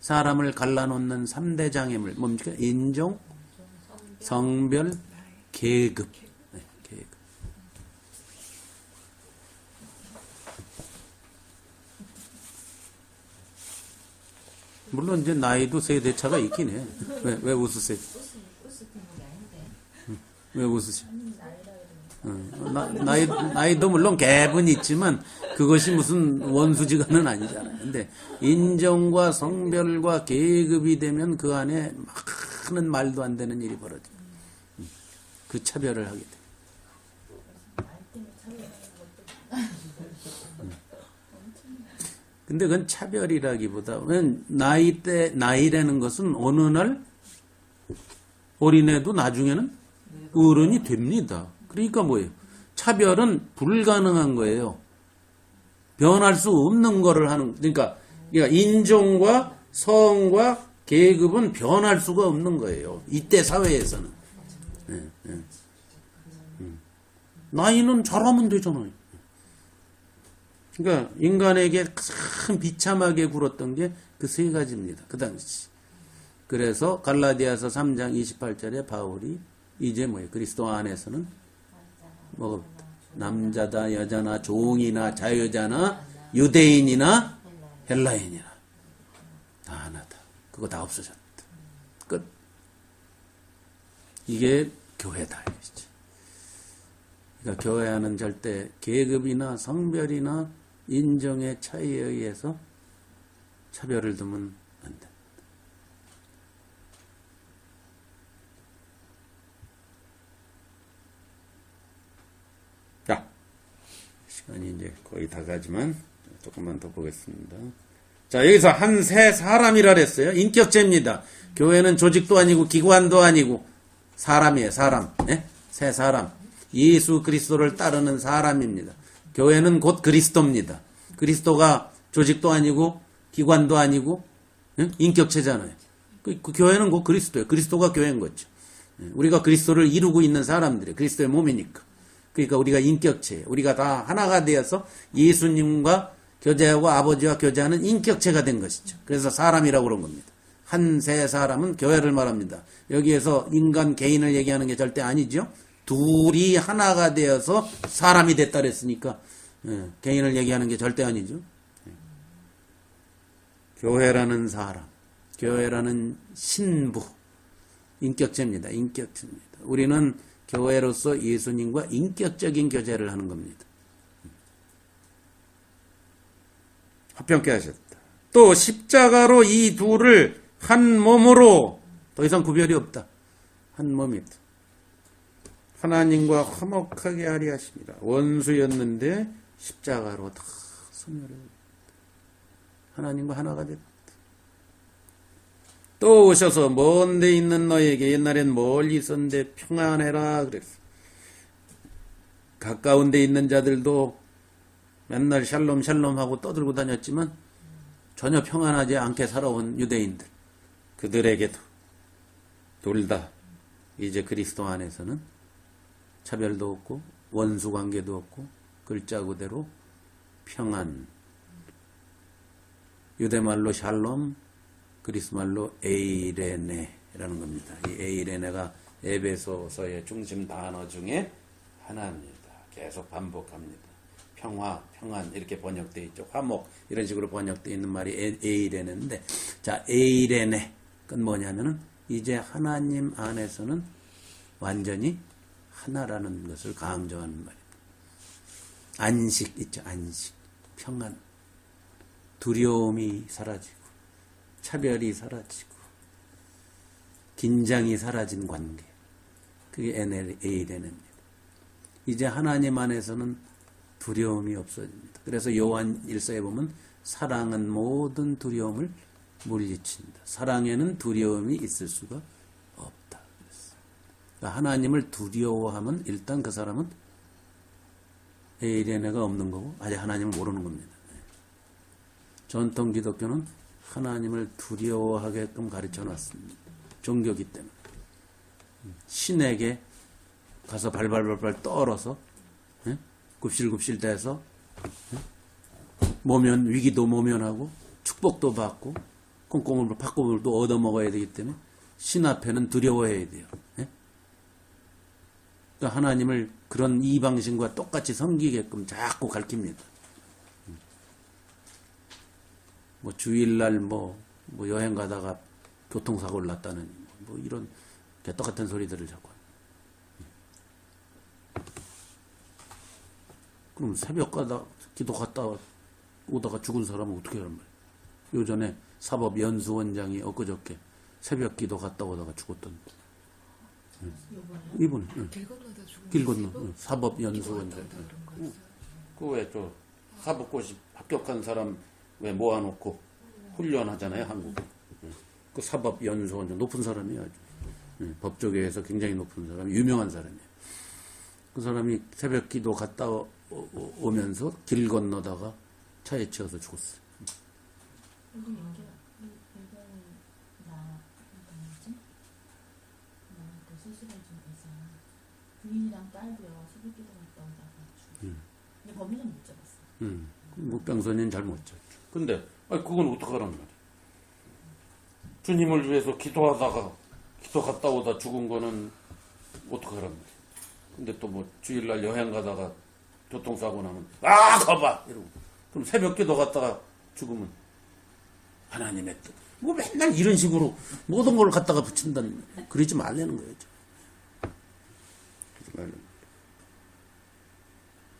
사람을 갈라놓는 3대 장애물 뭡니까? 인종, 성별, 계급. 네, 계급. 물론 이제 나이도 세대 차가 있긴 해. 왜 웃으세요? 왜 웃으세요? 나이도 물론 갭은 있지만 그것이 무슨 원수지간은 아니잖아요. 근데 인종과 성별과 계급이 되면 그 안에 많은 말도 안 되는 일이 벌어져요. 그 차별을 하게 돼요. 근데 그건 차별이라기보다 나이라는 것은 어느 날 어린애도 나중에는 어른이 됩니다. 그러니까 뭐예요? 차별은 불가능한 거예요. 변할 수 없는 거를 하는, 그러니까 인종과 성과 계급은 변할 수가 없는 거예요. 이때 사회에서는. 나이는 잘하면 되잖아요. 그러니까 인간에게 참 비참하게 굴었던 게 그 세 가지입니다. 그 당시. 그래서 갈라디아서 3장 28절에 바울이 이제 뭐예요? 그리스도 안에서는 뭐 남자다 여자나 종이나 자유자나 유대인이나 헬라인이나 다 하나다. 그거 다 없어졌다. 끝. 이게 교회다. 이거지. 그러니까 교회와는 절대 계급이나 성별이나 인종의 차이에 의해서 차별을 두면 안 된다. 자, 시간이 이제 거의 다 가지만 조금만 더 보겠습니다. 자, 여기서 한 세 사람이라 그랬어요. 인격체입니다. 교회는 조직도 아니고 기관도 아니고 사람이에요. 사람. 네? 세 사람. 예수 그리스도를 따르는 사람입니다. 교회는 곧 그리스도입니다. 그리스도가 조직도 아니고 기관도 아니고 인격체잖아요. 그 교회는 곧 그리스도예요. 그리스도가 교회인 거죠. 우리가 그리스도를 이루고 있는 사람들이 그리스도의 몸이니까. 그러니까 우리가 인격체예요. 우리가 다 하나가 되어서 예수님과 교제하고 아버지와 교제하는 인격체가 된 것이죠. 그래서 사람이라고 그런 겁니다. 한 세 사람은 교회를 말합니다. 여기에서 인간 개인을 얘기하는 게 절대 아니죠. 둘이 하나가 되어서 사람이 됐다 그랬으니까 개인을 얘기하는 게 절대 아니죠. 교회라는 사람, 교회라는 신부, 인격체입니다. 인격체입니다. 우리는 교회로서 예수님과 인격적인 교제를 하는 겁니다. 합병케 하셨다. 또 십자가로 이 둘을 한 몸으로, 더 이상 구별이 없다. 한 몸이다. 하나님과 화목하게 하리 하십니다. 원수였는데 십자가로 다 소멸해. 하나님과 하나가 됐다. 또 오셔서 먼 데 있는 너에게, 옛날엔 멀리 있었는데 평안해라 그랬어. 가까운 데 있는 자들도 맨날 샬롬 샬롬 하고 떠들고 다녔지만 전혀 평안하지 않게 살아온 유대인들, 그들에게도 둘 다 이제 그리스도 안에서는 차별도 없고 원수 관계도 없고 글자 그대로 평안. 유대말로 샬롬, 그리스말로 에이레네라는 겁니다. 이 에이레네가 에베소서의 중심 단어 중에 하나입니다. 계속 반복합니다. 평화, 평안 이렇게 번역되어 있죠. 화목 이런 식으로 번역되어 있는 말이 에이레네인데, 자, 에이레네 그건 뭐냐면은 이제 하나님 안에서는 완전히 하나라는 것을 강조하는 말입니다. 안식 있죠. 안식, 평안, 두려움이 사라지고 차별이 사라지고 긴장이 사라진 관계, 그게 에이레네입니다. 이제 하나님 안에서는 두려움이 없어집니다. 그래서 요한 1서에 보면 사랑은 모든 두려움을 물리친다. 사랑에는 두려움이 있을 수가 없다. 그러니까 하나님을 두려워하면 일단 그 사람은 에이레네가 없는 거고 아직 하나님을 모르는 겁니다. 전통 기독교는 하나님을 두려워하게끔 가르쳐 놨습니다. 종교기 때문에. 신에게 가서 발발발발 떨어서 굽실굽실 돼서 모면, 위기도 모면하고 축복도 받고 콩콩을 팥국을 또 얻어먹어야 되기 때문에 신 앞에는 두려워해야 돼요. 그러니까 하나님을 그런 이방신과 똑같이 섬기게끔 자꾸 가르칩니다. 뭐 주일날 뭐 여행 가다가 교통사고를 났다는 뭐 이런 개떡 같은 소리들을 자꾸. 그럼 새벽 가다 기도 갔다 오다가 죽은 사람은 어떻게 하란 말이야? 요전에 사법연수원장이 엊그저께 새벽 기도 갔다 오다가 죽었던데. 이번에 길 건너다 죽은 길 건너 사법연수원장. 그 왜 저 사법고시 합격한 사람 왜 모아놓고 훈련하잖아요, 한국에. 그 사법연수원장 높은 사람이에요, 아주. 법조계에서 굉장히 높은 사람, 유명한 사람이에요. 그 사람이 새벽 기도 갔다 오면서 길 건너다가 차에 치여서 죽었어요. 요즘 이게 그 수술을 좀 해서 부인이랑 딸도요 새벽 기도 갔다 오다가 죽어. 근데 범인은 못 잡았어. 묵병선인 잘 못 잡죠. 근데 그건 어떡하란 말이야. 주님을 위해서 기도하다가 기도 갔다 오다 죽은 거는 어떡하란 말이야. 근데 또 뭐 주일날 여행 가다가 교통사고 나면 가봐 이러고, 그럼 새벽 기도 갔다가 죽으면 하나님의 뜻. 뭐 맨날 이런 식으로 모든 걸 갖다가 붙인다는, 그러지 말라는 거예요. 그러지 말라는 거예요.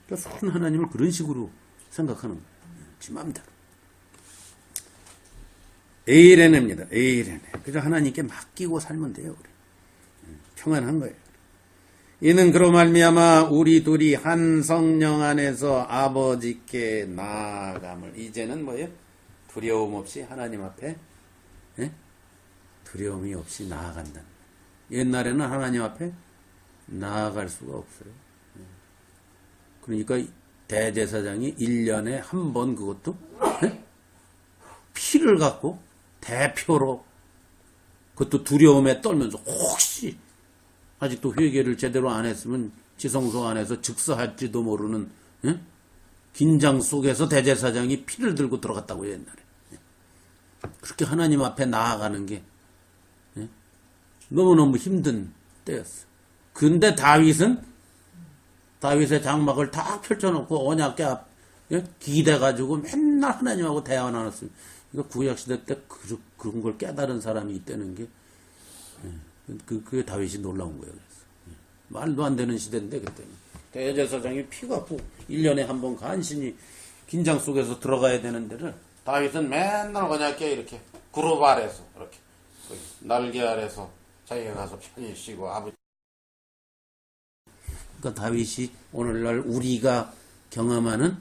그러니까 손 하나님을 그런 식으로 생각하는 거예요. 지 맘대로. 에이레네입니다. 에이레네. 그래서 하나님께 맡기고 살면 돼요. 우리. 평안한 거예요. 이는 그로 말미암아 우리 둘이 한 성령 안에서 아버지께 나아감을. 이제는 뭐예요? 두려움 없이 하나님 앞에 두려움이 없이 나아간다. 옛날에는 하나님 앞에 나아갈 수가 없어요. 그러니까 대제사장이 1년에 한 번, 그것도 피를 갖고 대표로 그것도 두려움에 떨면서 혹시 아직도 회개를 제대로 안 했으면 지성소 안에서 즉사할지도 모르는 긴장 속에서 대제사장이 피를 들고 들어갔다고 옛날에. 그렇게 하나님 앞에 나아가는 게 너무너무 힘든 때였어. 근데 다윗의 장막을 다 펼쳐놓고 언약궤 앞 기대가지고 맨날 하나님하고 대화 나눴습니다. 이거 구약시대 때 그런 걸 깨달은 사람이 있다는 게 그게 다윗이 놀라운 거예요. 그래서 말도 안 되는 시대인데 그때는 대제사장이 피갖고 1년에 한 번 간신히 긴장 속에서 들어가야 되는 데를 다윗은 맨날 언약궤 이렇게 그룹 아래서 이렇게 날개 아래서 자기가 가서 편히 쉬고 아버지. 그러니까 다윗이 오늘날 우리가 경험하는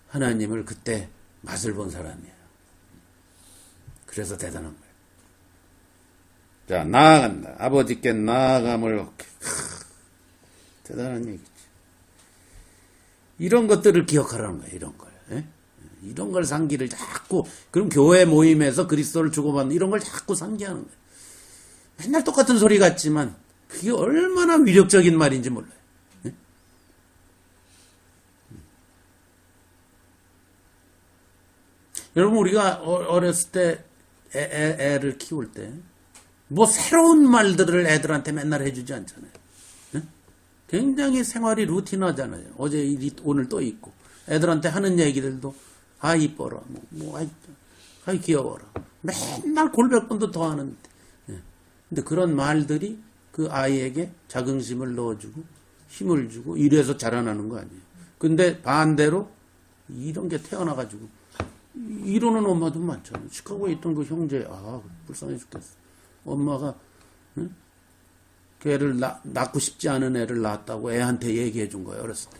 하나님을 그때 맛을 본 사람이에요. 그래서 대단한 거예요. 자, 나아간다. 아버지께 나아감을 대단한 얘기죠. 이런 것들을 기억하라는 거예요. 이런 걸. 이런 걸 상기를 자꾸 그럼 교회 모임에서 그리스도를 주고받는 이런 걸 자꾸 상기하는 거예요. 맨날 똑같은 소리 같지만 그게 얼마나 위력적인 말인지 몰라요. 여러분 우리가 어렸을 때 애를 키울 때 뭐 새로운 말들을 애들한테 맨날 해주지 않잖아요. 굉장히 생활이 루틴하잖아요. 어제 일이 오늘 또 있고 애들한테 하는 얘기들도 아 이뻐라 아이 귀여워라 맨날 골백번도 더 하는데 근데 그런 말들이 그 아이에게 자긍심을 넣어주고 힘을 주고 이래서 자라나는 거 아니에요. 근데 반대로 이런 게 태어나가지고 이러는 엄마도 많잖아요. 시카고에 있던 그 형제 불쌍해 죽겠어. 엄마가 그 애를 낳고 싶지 않은 애를 낳았다고 애한테 얘기해 준 거예요. 어렸을 때.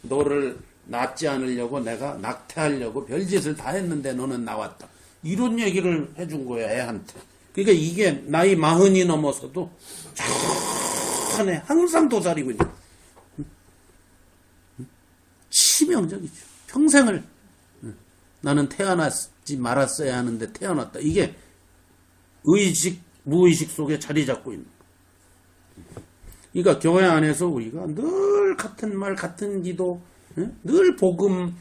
너를 낳지 않으려고 내가 낙태하려고 별짓을 다 했는데 너는 나왔다. 이런 얘기를 해준 거예요. 애한테. 그러니까 이게 나이 40이 넘어서도 참 항상 도사리고 있는 치명적이죠. 평생을 나는 태어났지 말았어야 하는데 태어났다. 이게 의식, 무의식 속에 자리 잡고 있는 거예요. 그러니까 교회 안에서 우리가 늘 같은 말, 같은 기도, 늘 복음,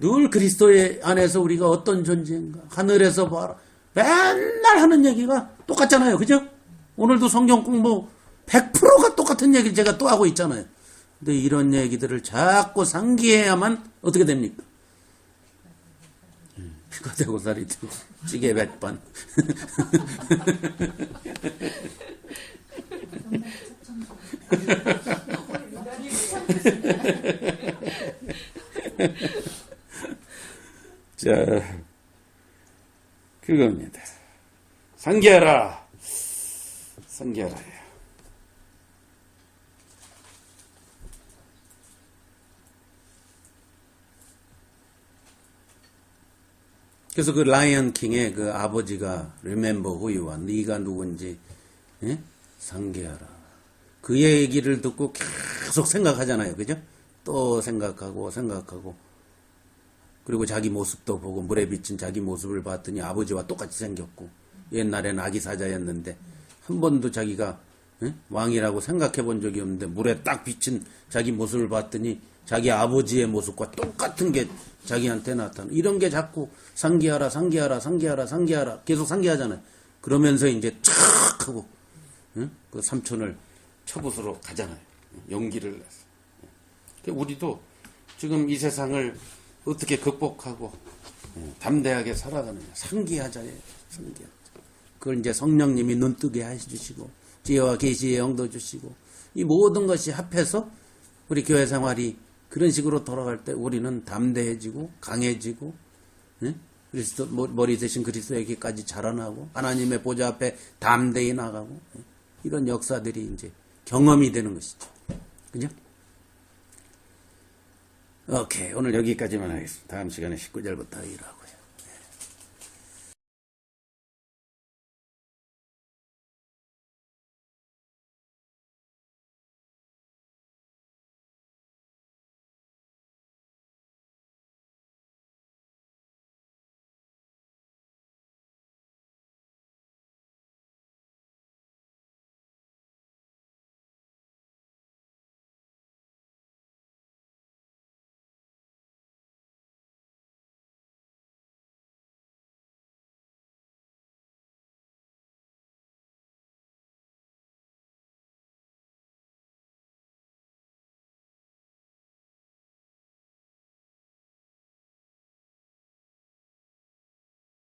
늘 그리스도의 안에서 우리가 어떤 존재인가. 하늘에서 봐라. 맨날 하는 얘기가 똑같잖아요. 그죠? 오늘도 성경 공부 100%가 똑같은 얘기를 제가 또 하고 있잖아요. 근데 이런 얘기들을 자꾸 상기해야만 어떻게 됩니까? 피가 되고 살이 되고 찌개 100번. 자, 그겁니다. 상기하라. 상기하라요. 그래서 그 라이언 킹의 그 아버지가 Remember who you are. 네가 누군지 상기하라. 그 얘기를 듣고 계속 생각하잖아요. 그죠? 또 생각하고 그리고 자기 모습도 보고 물에 비친 자기 모습을 봤더니 아버지와 똑같이 생겼고 옛날엔 아기 사자였는데 한 번도 자기가 왕이라고 생각해 본 적이 없는데 물에 딱 비친 자기 모습을 봤더니 자기 아버지의 모습과 똑같은 게 자기한테 나타나. 이런 게 자꾸 상기하라 계속 상기하잖아요. 그러면서 이제 촥 하고 그 삼촌을 처부수러 가잖아요. 용기를 내서. 우리도 지금 이 세상을 어떻게 극복하고 담대하게 살아가느냐. 상기하자예요. 상기하자. 그걸 이제 성령님이 눈뜨게 해주시고 지혜와 계시의 영도 주시고 이 모든 것이 합해서 우리 교회 생활이 그런 식으로 돌아갈 때 우리는 담대해지고 강해지고 그리스도 머리 대신 그리스도에게까지 자라나고 하나님의 보좌 앞에 담대히 나가고 이런 역사들이 이제 경험이 되는 것이죠. 그죠? 오케이. 오늘 여기까지만 하겠습니다. 다음 시간에 19절부터 하기로 하고요.